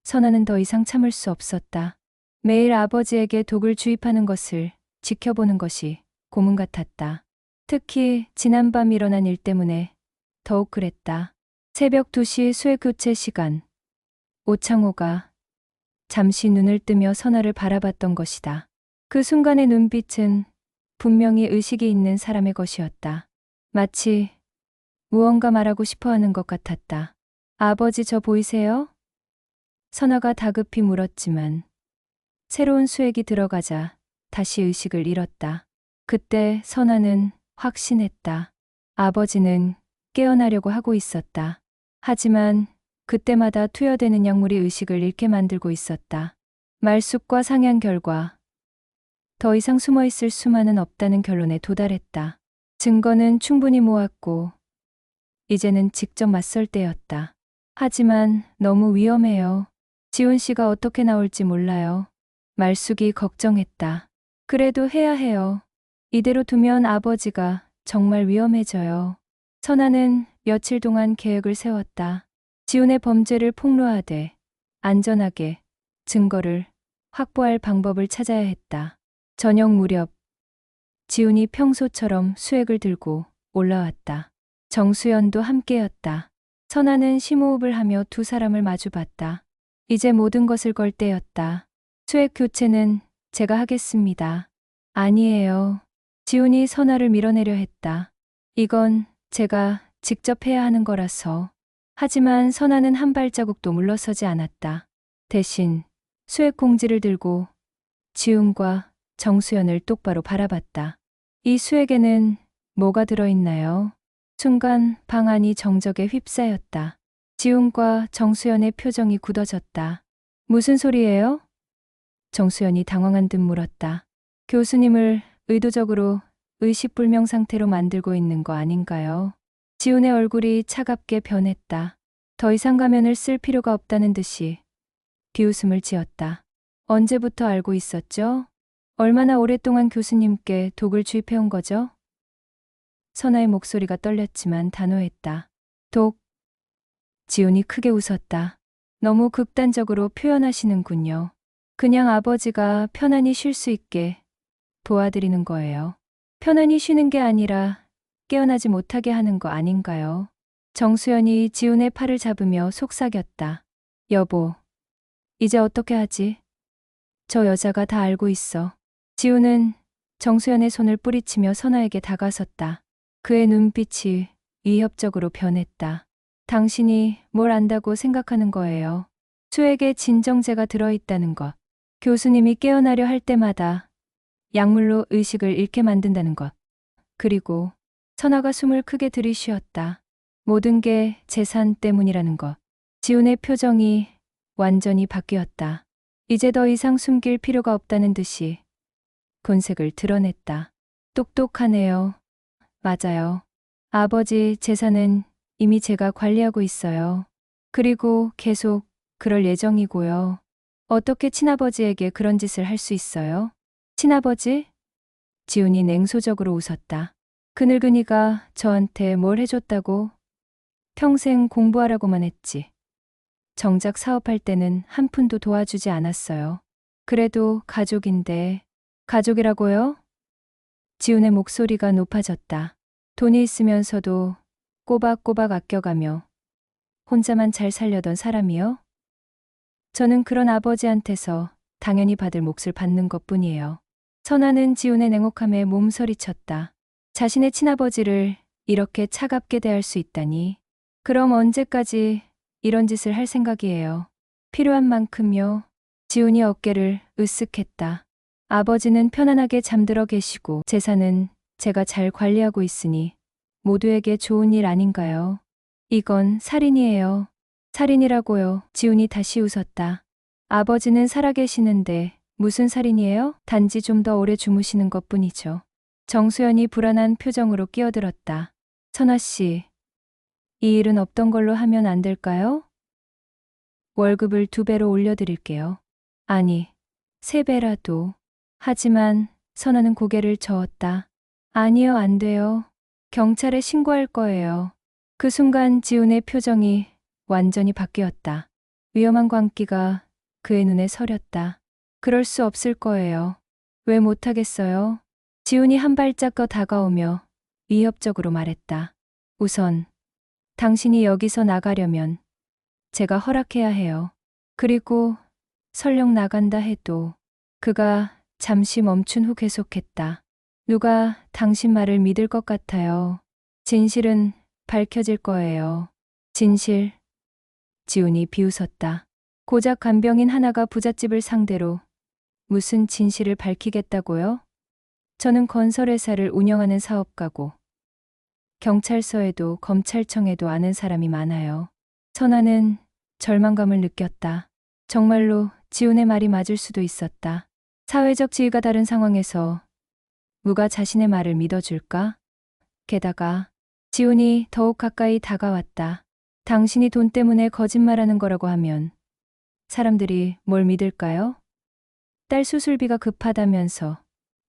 선아는 더 이상 참을 수 없었다. 매일 아버지에게 독을 주입하는 것을 지켜보는 것이 고문 같았다. 특히 지난밤 일어난 일 때문에 더욱 그랬다. 새벽 2시 수액 교체 시간. 오창호가 잠시 눈을 뜨며 선아를 바라봤던 것이다. 그 순간의 눈빛은 분명히 의식이 있는 사람의 것이었다. 마치 무언가 말하고 싶어 하는 것 같았다. 아버지 저 보이세요? 선아가 다급히 물었지만 새로운 수액이 들어가자 다시 의식을 잃었다. 그때 선아는 확신했다. 아버지는 깨어나려고 하고 있었다. 하지만 그때마다 투여되는 약물이 의식을 잃게 만들고 있었다. 말숙과 상향 결과 더 이상 숨어 있을 수만은 없다는 결론에 도달했다. 증거는 충분히 모았고 이제는 직접 맞설 때였다. 하지만 너무 위험해요. 지훈 씨가 어떻게 나올지 몰라요. 말숙이 걱정했다. 그래도 해야 해요. 이대로 두면 아버지가 정말 위험해져요. 선아는 며칠 동안 계획을 세웠다. 지훈의 범죄를 폭로하되 안전하게 증거를 확보할 방법을 찾아야 했다. 저녁 무렵 지훈이 평소처럼 수액을 들고 올라왔다. 정수연도 함께였다. 선아는 심호흡을 하며 두 사람을 마주봤다. 이제 모든 것을 걸 때였다. 수액 교체는 제가 하겠습니다. 아니에요. 지훈이 선아를 밀어내려 했다. 이건 제가 직접 해야 하는 거라서. 하지만 선아는 한 발자국도 물러서지 않았다. 대신 수액 공지를 들고 지훈과 정수연을 똑바로 바라봤다. 이 수액에는 뭐가 들어있나요? 순간 방 안이 정적에 휩싸였다. 지훈과 정수연의 표정이 굳어졌다. 무슨 소리예요? 정수연이 당황한 듯 물었다. 교수님을 의도적으로 의식불명 상태로 만들고 있는 거 아닌가요? 지훈의 얼굴이 차갑게 변했다. 더 이상 가면을 쓸 필요가 없다는 듯이 비웃음을 지었다. 언제부터 알고 있었죠? 얼마나 오랫동안 교수님께 독을 주입해온 거죠? 선아의 목소리가 떨렸지만 단호했다. 독. 지훈이 크게 웃었다. 너무 극단적으로 표현하시는군요. 그냥 아버지가 편안히 쉴 수 있게 도와드리는 거예요. 편안히 쉬는 게 아니라 깨어나지 못하게 하는 거 아닌가요? 정수연이 지훈의 팔을 잡으며 속삭였다. 여보, 이제 어떻게 하지? 저 여자가 다 알고 있어. 지훈은 정수연의 손을 뿌리치며 선아에게 다가섰다. 그의 눈빛이 위협적으로 변했다. 당신이 뭘 안다고 생각하는 거예요. 수액에 진정제가 들어있다는 것. 교수님이 깨어나려 할 때마다 약물로 의식을 잃게 만든다는 것. 그리고 선아가 숨을 크게 들이쉬었다. 모든 게 재산 때문이라는 것. 지훈의 표정이 완전히 바뀌었다. 이제 더 이상 숨길 필요가 없다는 듯이 본색을 드러냈다. 똑똑하네요. 맞아요. 아버지 재산은 이미 제가 관리하고 있어요. 그리고 계속 그럴 예정이고요. 어떻게 친아버지에게 그런 짓을 할 수 있어요? 친아버지? 지훈이 냉소적으로 웃었다. 그 늙은이가 저한테 뭘 해줬다고? 평생 공부하라고만 했지. 정작 사업할 때는 한 푼도 도와주지 않았어요. 그래도 가족인데. 가족이라고요? 지훈의 목소리가 높아졌다. 돈이 있으면서도 꼬박꼬박 아껴가며 혼자만 잘 살려던 사람이요? 저는 그런 아버지한테서 당연히 받을 몫을 받는 것뿐이에요. 선아는 지훈의 냉혹함에 몸서리쳤다. 자신의 친아버지를 이렇게 차갑게 대할 수 있다니. 그럼 언제까지 이런 짓을 할 생각이에요? 필요한 만큼요. 지훈이 어깨를 으쓱했다. 아버지는 편안하게 잠들어 계시고 재산은 제가 잘 관리하고 있으니 모두에게 좋은 일 아닌가요? 이건 살인이에요. 살인이라고요. 지훈이 다시 웃었다. 아버지는 살아계시는데 무슨 살인이에요? 단지 좀 더 오래 주무시는 것뿐이죠. 정수연이 불안한 표정으로 끼어들었다. 선아 씨, 이 일은 없던 걸로 하면 안 될까요? 월급을 2배로 올려드릴게요. 아니, 3배라도. 하지만 선아는 고개를 저었다. 아니요, 안 돼요. 경찰에 신고할 거예요. 그 순간 지훈의 표정이 완전히 바뀌었다. 위험한 광기가 그의 눈에 서렸다. 그럴 수 없을 거예요. 왜 못하겠어요? 지훈이 한 발짝 더 다가오며 위협적으로 말했다. 우선 당신이 여기서 나가려면 제가 허락해야 해요. 그리고 설령 나간다 해도. 그가 잠시 멈춘 후 계속했다. 누가 당신 말을 믿을 것 같아요. 진실은 밝혀질 거예요. 진실. 지훈이 비웃었다. 고작 간병인 하나가 부잣집을 상대로 무슨 진실을 밝히겠다고요? 저는 건설회사를 운영하는 사업가고 경찰서에도 검찰청에도 아는 사람이 많아요. 선아는 절망감을 느꼈다. 정말로 지훈의 말이 맞을 수도 있었다. 사회적 지위가 다른 상황에서 누가 자신의 말을 믿어줄까? 게다가 지훈이 더욱 가까이 다가왔다. 당신이 돈 때문에 거짓말하는 거라고 하면 사람들이 뭘 믿을까요? 딸 수술비가 급하다면서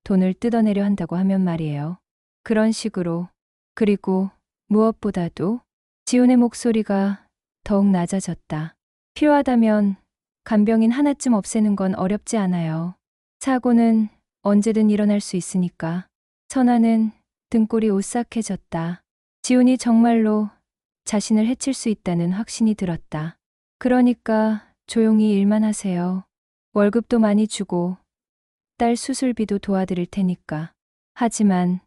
돈을 뜯어내려 한다고 하면 말이에요. 그런 식으로. 그리고 무엇보다도 지훈의 목소리가 더욱 낮아졌다. 필요하다면 간병인 하나쯤 없애는 건 어렵지 않아요. 사고는 언제든 일어날 수 있으니까. 선아는 등골이 오싹해졌다. 지훈이 정말로 자신을 해칠 수 있다는 확신이 들었다. 그러니까 조용히 일만 하세요. 월급도 많이 주고 딸 수술비도 도와드릴 테니까. 하지만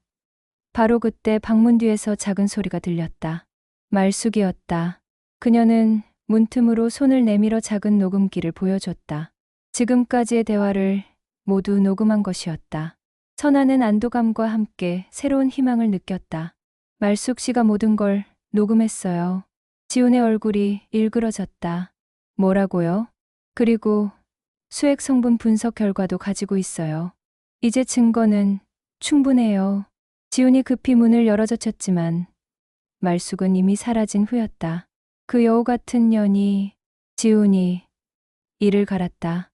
바로 그때 방문 뒤에서 작은 소리가 들렸다. 말숙이었다. 그녀는 문틈으로 손을 내밀어 작은 녹음기를 보여줬다. 지금까지의 대화를 모두 녹음한 것이었다. 선아는 안도감과 함께 새로운 희망을 느꼈다. 말숙 씨가 모든 걸 녹음했어요. 지훈의 얼굴이 일그러졌다. 뭐라고요? 그리고 수액 성분 분석 결과도 가지고 있어요. 이제 증거는 충분해요. 지훈이 급히 문을 열어젖혔지만 말숙은 이미 사라진 후였다. 그 여우 같은 년이. 지훈이 이를 갈았다.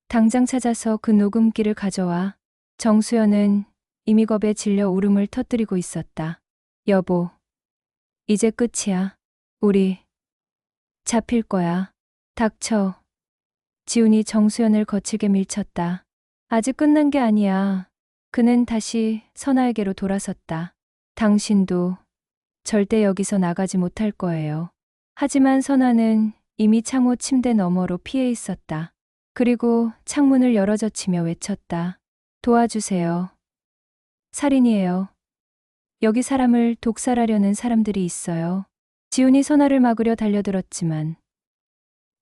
당장 찾아서 그 녹음기를 가져와. 정수연은 이미 겁에 질려 울음을 터뜨리고 있었다. 여보, 이제 끝이야. 우리 잡힐 거야. 닥쳐. 지훈이 정수연을 거칠게 밀쳤다. 아직 끝난 게 아니야. 그는 다시 선아에게로 돌아섰다. 당신도 절대 여기서 나가지 못할 거예요. 하지만 선아는 이미 창호 침대 너머로 피해 있었다. 그리고 창문을 열어젖히며 외쳤다. 도와주세요. 살인이에요. 여기 사람을 독살하려는 사람들이 있어요. 지훈이 선아를 막으려 달려들었지만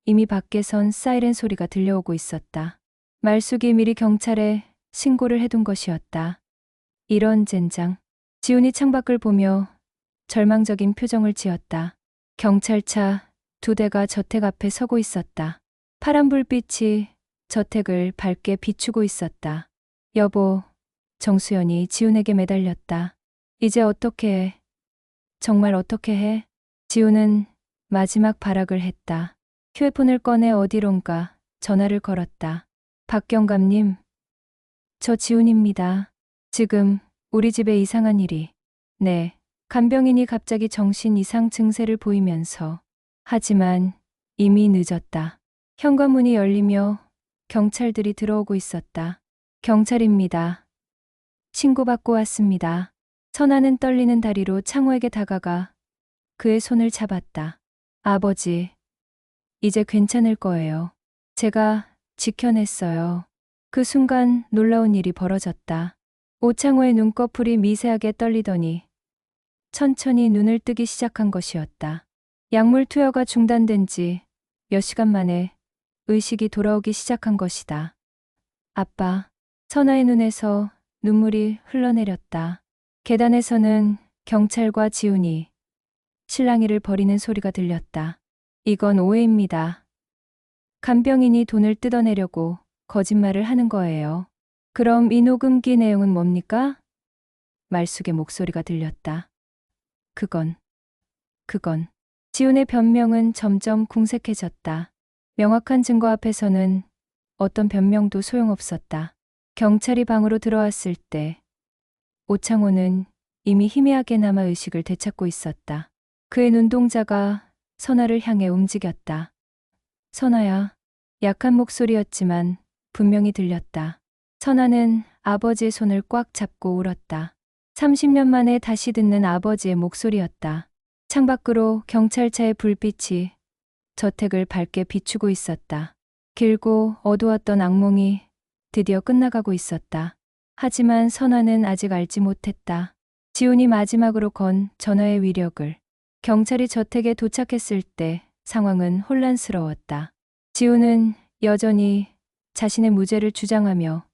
이미 밖에선 사이렌 소리가 들려오고 있었다. 말숙이 미리 경찰에 신고를 해둔 것이었다. 이런 젠장. 지훈이 창밖을 보며 절망적인 표정을 지었다. 경찰차 2대가 저택 앞에 서고 있었다. 파란 불빛이 저택을 밝게 비추고 있었다. 여보, 정수연이 지훈에게 매달렸다. 이제 어떻게 해? 정말 어떻게 해? 지훈은 마지막 발악을 했다. 휴대폰을 꺼내 어디론가 전화를 걸었다. 박경감님, 저 지훈입니다. 지금 우리 집에 이상한 일이. 네, 간병인이 갑자기 정신 이상 증세를 보이면서. 하지만 이미 늦었다. 현관문이 열리며 경찰들이 들어오고 있었다. 경찰입니다. 신고받고 왔습니다. 선아는 떨리는 다리로 창호에게 다가가 그의 손을 잡았다. 아버지, 이제 괜찮을 거예요. 제가 지켜냈어요. 그 순간 놀라운 일이 벌어졌다. 오창호의 눈꺼풀이 미세하게 떨리더니 천천히 눈을 뜨기 시작한 것이었다. 약물 투여가 중단된 지 몇 시간 만에 의식이 돌아오기 시작한 것이다. 아빠, 선아의 눈에서 눈물이 흘러내렸다. 계단에서는 경찰과 지훈이 실랑이를 벌이는 소리가 들렸다. 이건 오해입니다. 간병인이 돈을 뜯어내려고 거짓말을 하는 거예요. 그럼 이 녹음기 내용은 뭡니까? 말숙의 목소리가 들렸다. 그건. 지훈의 변명은 점점 궁색해졌다. 명확한 증거 앞에서는 어떤 변명도 소용없었다. 경찰이 방으로 들어왔을 때 오창호는 이미 희미하게나마 의식을 되찾고 있었다. 그의 눈동자가 선아를 향해 움직였다. 선아야. 약한 목소리였지만 분명히 들렸다. 선아는 아버지의 손을 꽉 잡고 울었다. 30년 만에 다시 듣는 아버지의 목소리였다. 창밖으로 경찰차의 불빛이 저택을 밝게 비추고 있었다. 길고 어두웠던 악몽이 드디어 끝나가고 있었다. 하지만 선아는 아직 알지 못했다. 지훈이 마지막으로 건 전화의 위력을. 경찰이 저택에 도착했을 때 상황은 혼란스러웠다. 지훈은 여전히 자신의 무죄를 주장하며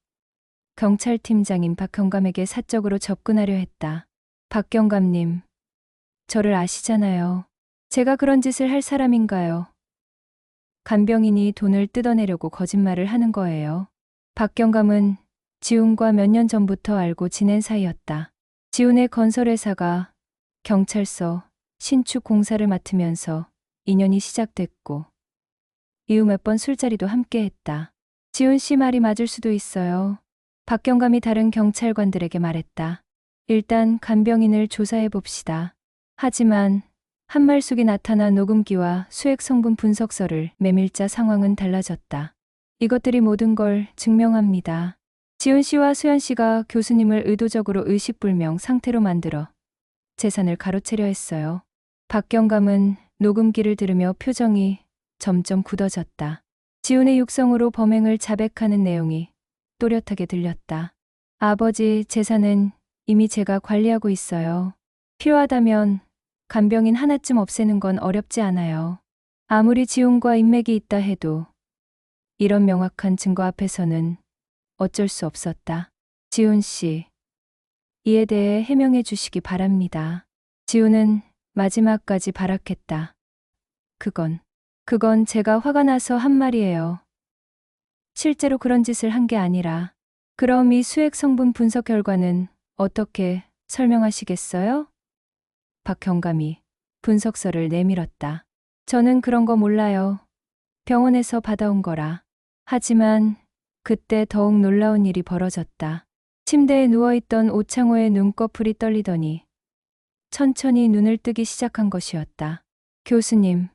경찰팀장인 박경감에게 사적으로 접근하려 했다. 박경감님, 저를 아시잖아요. 제가 그런 짓을 할 사람인가요? 간병인이 돈을 뜯어내려고 거짓말을 하는 거예요. 박경감은 지훈과 몇 년 전부터 알고 지낸 사이였다. 지훈의 건설회사가 경찰서, 신축 공사를 맡으면서 인연이 시작됐고 이후 몇 번 술자리도 함께 했다. 지훈 씨 말이 맞을 수도 있어요. 박경감이 다른 경찰관들에게 말했다. 일단 간병인을 조사해 봅시다. 하지만 한말숙이 나타난 녹음기와 수액 성분 분석서를 메밀자 상황은 달라졌다. 이것들이 모든 걸 증명합니다. 지훈 씨와 수연 씨가 교수님을 의도적으로 의식불명 상태로 만들어 재산을 가로채려 했어요. 박경감은 녹음기를 들으며 표정이 점점 굳어졌다. 지훈의 육성으로 범행을 자백하는 내용이 또렷하게 들렸다. 아버지 재산은 이미 제가 관리하고 있어요. 필요하다면 간병인 하나쯤 없애는 건 어렵지 않아요. 아무리 지훈과 인맥이 있다 해도 이런 명확한 증거 앞에서는 어쩔 수 없었다. 지훈 씨, 이에 대해 해명해 주시기 바랍니다. 지훈은 마지막까지 발악했다. 그건 제가 화가 나서 한 말이에요. 실제로 그런 짓을 한 게 아니라. 그럼 이 수액 성분 분석 결과는 어떻게 설명하시겠어요? 박경감이 분석서를 내밀었다. 저는 그런 거 몰라요. 병원에서 받아온 거라. 하지만 그때 더욱 놀라운 일이 벌어졌다. 침대에 누워있던 오창호의 눈꺼풀이 떨리더니 천천히 눈을 뜨기 시작한 것이었다. 교수님,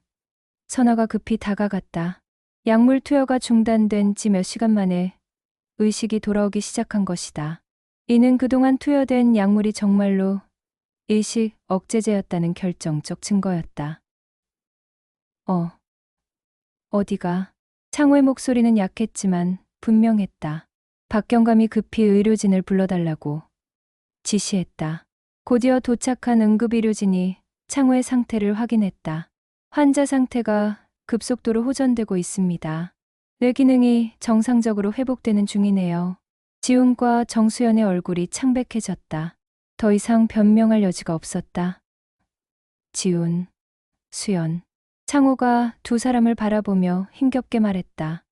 선아가 급히 다가갔다. 약물 투여가 중단된 지 몇 시간 만에 의식이 돌아오기 시작한 것이다. 이는 그동안 투여된 약물이 정말로 일식 억제제였다는 결정적 증거였다. 어디가? 창호의 목소리는 약했지만 분명했다. 박경감이 급히 의료진을 불러달라고 지시했다. 곧이어 도착한 응급의료진이 창호의 상태를 확인했다. 환자 상태가 급속도로 호전되고 있습니다. 뇌 기능이 정상적으로 회복되는 중이네요. 지훈과 정수연의 얼굴이 창백해졌다. 더 이상 변명할 여지가 없었다. 지훈, 수연. 창호가 두 사람을 바라보며 힘겹게 말했다.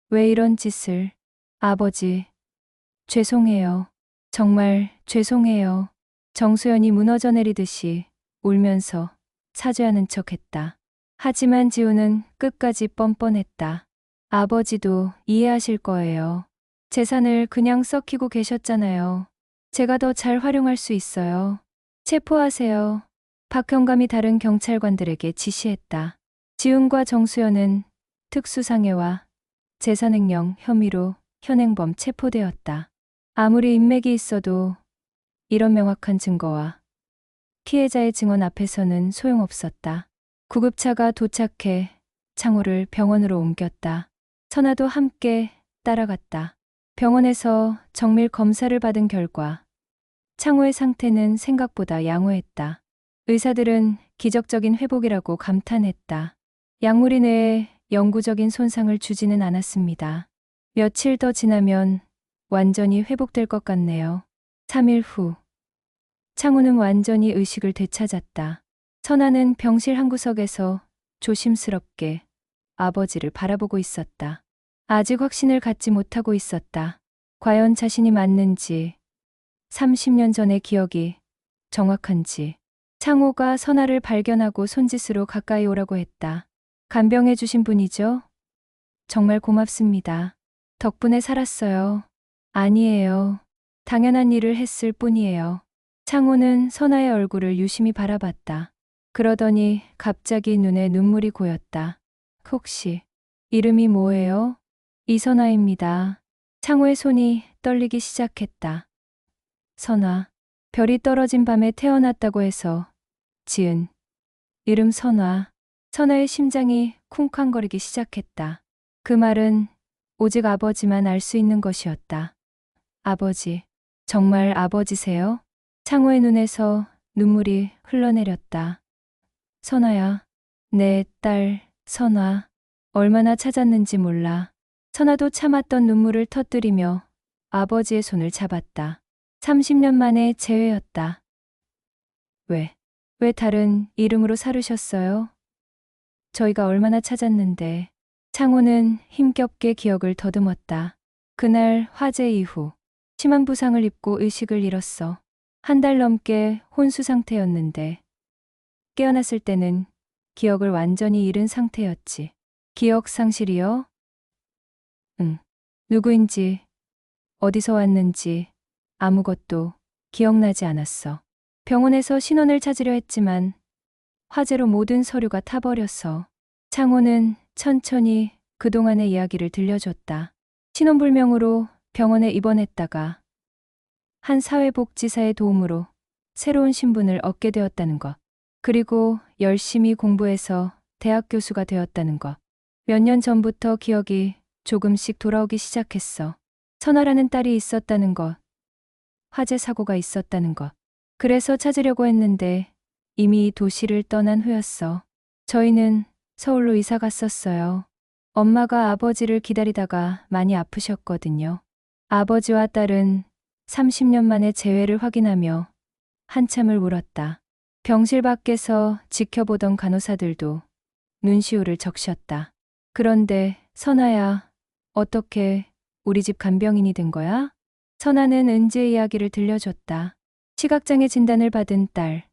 왜 이런 짓을? 아버지, 죄송해요. 정말 죄송해요. 정수연이 무너져 내리듯이 울면서 사죄하는 척했다. 하지만 지훈은 끝까지 뻔뻔했다. 아버지도 이해하실 거예요. 재산을 그냥 썩히고 계셨잖아요. 제가 더 잘 활용할 수 있어요. 체포하세요. 박경감이 다른 경찰관들에게 지시했다. 지훈과 정수연은 특수상해와 재산횡령 혐의로 현행범 체포되었다. 아무리 인맥이 있어도 이런 명확한 증거와 피해자의 증언 앞에서는 소용없었다. 구급차가 도착해 창호를 병원으로 옮겼다. 선아도 함께 따라갔다. 병원에서 정밀 검사를 받은 결과 창호의 상태는 생각보다 양호했다. 의사들은 기적적인 회복이라고 감탄했다. 약물이 뇌에 영구적인 손상을 주지는 않았습니다. 며칠 더 지나면 완전히 회복될 것 같네요. 3일 후 창호는 완전히 의식을 되찾았다. 선아는 병실 한 구석에서 조심스럽게 아버지를 바라보고 있었다. 아직 확신을 갖지 못하고 있었다. 과연 자신이 맞는지, 30년 전의 기억이 정확한지. 창호가 선아를 발견하고 손짓으로 가까이 오라고 했다. 간병해 주신 분이죠? 정말 고맙습니다. 덕분에 살았어요. 아니에요. 당연한 일을 했을 뿐이에요. 창호는 선아의 얼굴을 유심히 바라봤다. 그러더니 갑자기 눈에 눈물이 고였다. 혹시 이름이 뭐예요? 이선아입니다. 창호의 손이 떨리기 시작했다. 선아, 별이 떨어진 밤에 태어났다고 해서 지은 이름 선아. 선아의 심장이 쿵쾅거리기 시작했다. 그 말은 오직 아버지만 알 수 있는 것이었다. 아버지, 정말 아버지세요? 창호의 눈에서 눈물이 흘러내렸다. 선아야, 내 딸 선아. 얼마나 찾았는지 몰라. 선아도 참았던 눈물을 터뜨리며 아버지의 손을 잡았다. 30년 만에 재회였다. 왜 다른 이름으로 살으셨어요? 저희가 얼마나 찾았는데. 창호는 힘겹게 기억을 더듬었다. 그날 화재 이후 심한 부상을 입고 의식을 잃었어. 한 달 넘게 혼수 상태였는데 깨어났을 때는 기억을 완전히 잃은 상태였지. 기억 상실이요? 응. 누구인지, 어디서 왔는지 아무것도 기억나지 않았어. 병원에서 신원을 찾으려 했지만 화재로 모든 서류가 타버렸어. 창호는 천천히 그동안의 이야기를 들려줬다. 신원불명으로 병원에 입원했다가 한 사회복지사의 도움으로 새로운 신분을 얻게 되었다는 것. 그리고 열심히 공부해서 대학 교수가 되었다는 것. 몇 년 전부터 기억이 조금씩 돌아오기 시작했어. 선아라는 딸이 있었다는 것. 화재 사고가 있었다는 것. 그래서 찾으려고 했는데 이미 도시를 떠난 후였어. 저희는 서울로 이사 갔었어요. 엄마가 아버지를 기다리다가 많이 아프셨거든요. 아버지와 딸은 30년 만에 재회를 확인하며 한참을 울었다. 병실 밖에서 지켜보던 간호사들도 눈시울을 적셨다. 그런데 선아야, 어떻게 우리 집 간병인이 된 거야? 선아는 은지의 이야기를 들려줬다. 시각장애 진단을 받은 딸,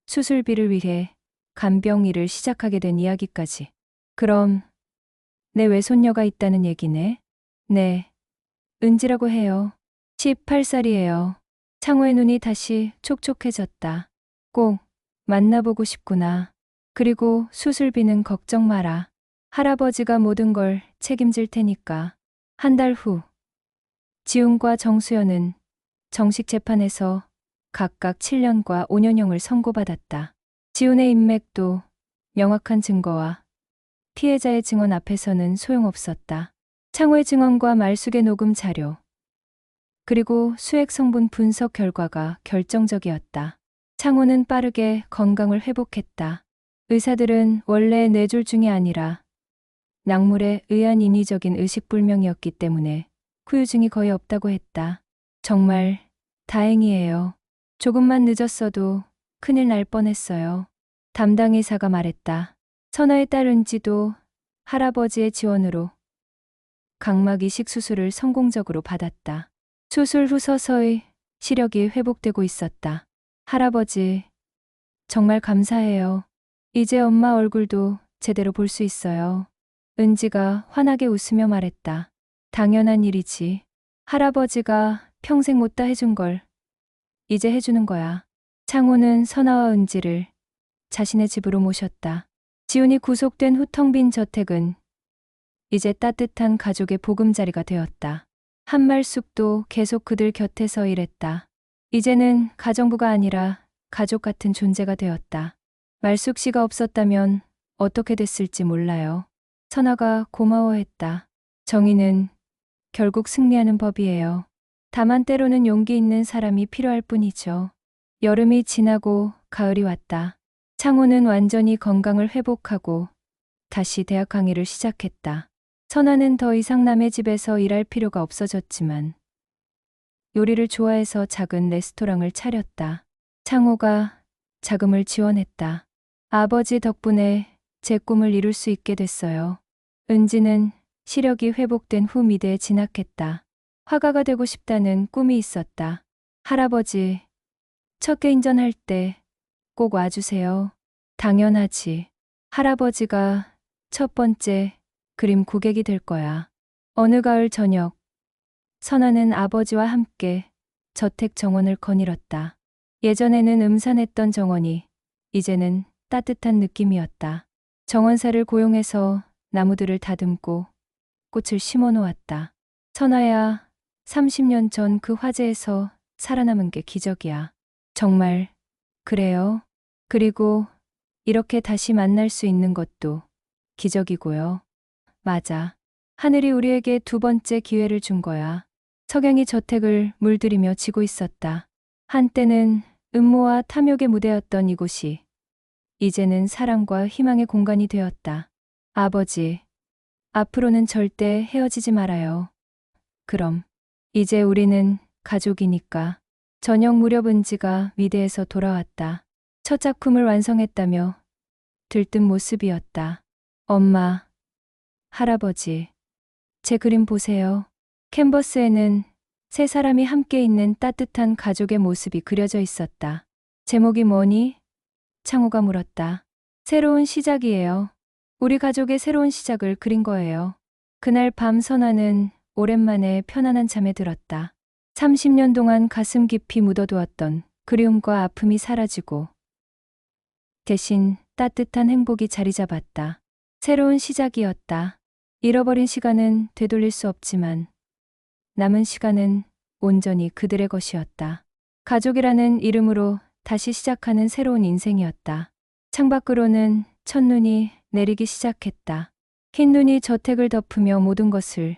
수술비를 위해 간병 일을 시작하게 된 이야기까지. 그럼 내 외손녀가 있다는 얘기네? 네, 은지라고 해요. 18살이에요. 창호의 눈이 다시 촉촉해졌다. 꼭 만나보고 싶구나. 그리고 수술비는 걱정 마라. 할아버지가 모든 걸 책임질 테니까. 한 달 후, 지훈과 정수연은 정식 재판에서 각각 7년과 5년형을 선고받았다. 지훈의 인맥도 명확한 증거와 피해자의 증언 앞에서는 소용없었다. 창호의 증언과 말숙의 녹음 자료, 그리고 수액 성분 분석 결과가 결정적이었다. 창호는 빠르게 건강을 회복했다. 의사들은 원래 뇌졸중이 아니라 약물에 의한 인위적인 의식불명이었기 때문에 후유증이 거의 없다고 했다. 정말 다행이에요. 조금만 늦었어도 큰일 날 뻔했어요. 담당 의사가 말했다. 선아의 딸 은지도 할아버지의 지원으로 각막 이식 수술을 성공적으로 받았다. 수술 후 서서히 시력이 회복되고 있었다. 할아버지, 정말 감사해요. 이제 엄마 얼굴도 제대로 볼 수 있어요. 은지가 환하게 웃으며 말했다. 당연한 일이지. 할아버지가 평생 못다 해준 걸 이제 해주는 거야. 창호는 선아와 은지를 자신의 집으로 모셨다. 지훈이 구속된 후 텅 빈 저택은 이제 따뜻한 가족의 보금자리가 되었다. 한말숙도 계속 그들 곁에서 일했다. 이제는 가정부가 아니라 가족 같은 존재가 되었다. 말숙 씨가 없었다면 어떻게 됐을지 몰라요. 선아가 고마워했다. 정의는 결국 승리하는 법이에요. 다만 때로는 용기 있는 사람이 필요할 뿐이죠. 여름이 지나고 가을이 왔다. 창호는 완전히 건강을 회복하고 다시 대학 강의를 시작했다. 선아는 더 이상 남의 집에서 일할 필요가 없어졌지만 요리를 좋아해서 작은 레스토랑을 차렸다. 창호가 자금을 지원했다. 아버지 덕분에 제 꿈을 이룰 수 있게 됐어요. 은지는 시력이 회복된 후 미대에 진학했다. 화가가 되고 싶다는 꿈이 있었다. 할아버지, 첫 개인전 할 때 꼭 와주세요. 당연하지. 할아버지가 첫 번째 그림 고객이 될 거야. 어느 가을 저녁, 선아는 아버지와 함께 저택 정원을 거닐었다. 예전에는 음산했던 정원이 이제는 따뜻한 느낌이었다. 정원사를 고용해서 나무들을 다듬고 꽃을 심어 놓았다. 선아야, 30년 전 그 화재에서 살아남은 게 기적이야. 정말 그래요? 그리고 이렇게 다시 만날 수 있는 것도 기적이고요. 맞아. 하늘이 우리에게 두 번째 기회를 준 거야. 석양이 저택을 물들이며 지고 있었다. 한때는 음모와 탐욕의 무대였던 이곳이 이제는 사랑과 희망의 공간이 되었다. 아버지, 앞으로는 절대 헤어지지 말아요. 그럼, 이제 우리는 가족이니까. 저녁 무렵 은지가 미대에서 돌아왔다. 첫 작품을 완성했다며 들뜬 모습이었다. 엄마, 할아버지, 제 그림 보세요. 캔버스에는 세 사람이 함께 있는 따뜻한 가족의 모습이 그려져 있었다. 제목이 뭐니? 창호가 물었다. 새로운 시작이에요. 우리 가족의 새로운 시작을 그린 거예요. 그날 밤 선아는 오랜만에 편안한 잠에 들었다. 30년 동안 가슴 깊이 묻어두었던 그리움과 아픔이 사라지고 대신 따뜻한 행복이 자리 잡았다. 새로운 시작이었다. 잃어버린 시간은 되돌릴 수 없지만 남은 시간은 온전히 그들의 것이었다. 가족이라는 이름으로 다시 시작하는 새로운 인생이었다. 창밖으로는 첫눈이 내리기 시작했다. 흰 눈이 저택을 덮으며 모든 것을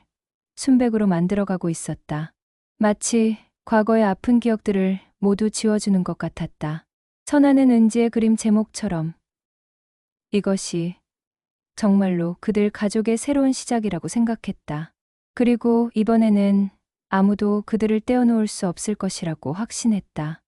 순백으로 만들어가고 있었다. 마치 과거의 아픈 기억들을 모두 지워주는 것 같았다. 선아는 은지의 그림 제목처럼 이것이 정말로 그들 가족의 새로운 시작이라고 생각했다. 그리고 이번에는 아무도 그들을 떼어놓을 수 없을 것이라고 확신했다.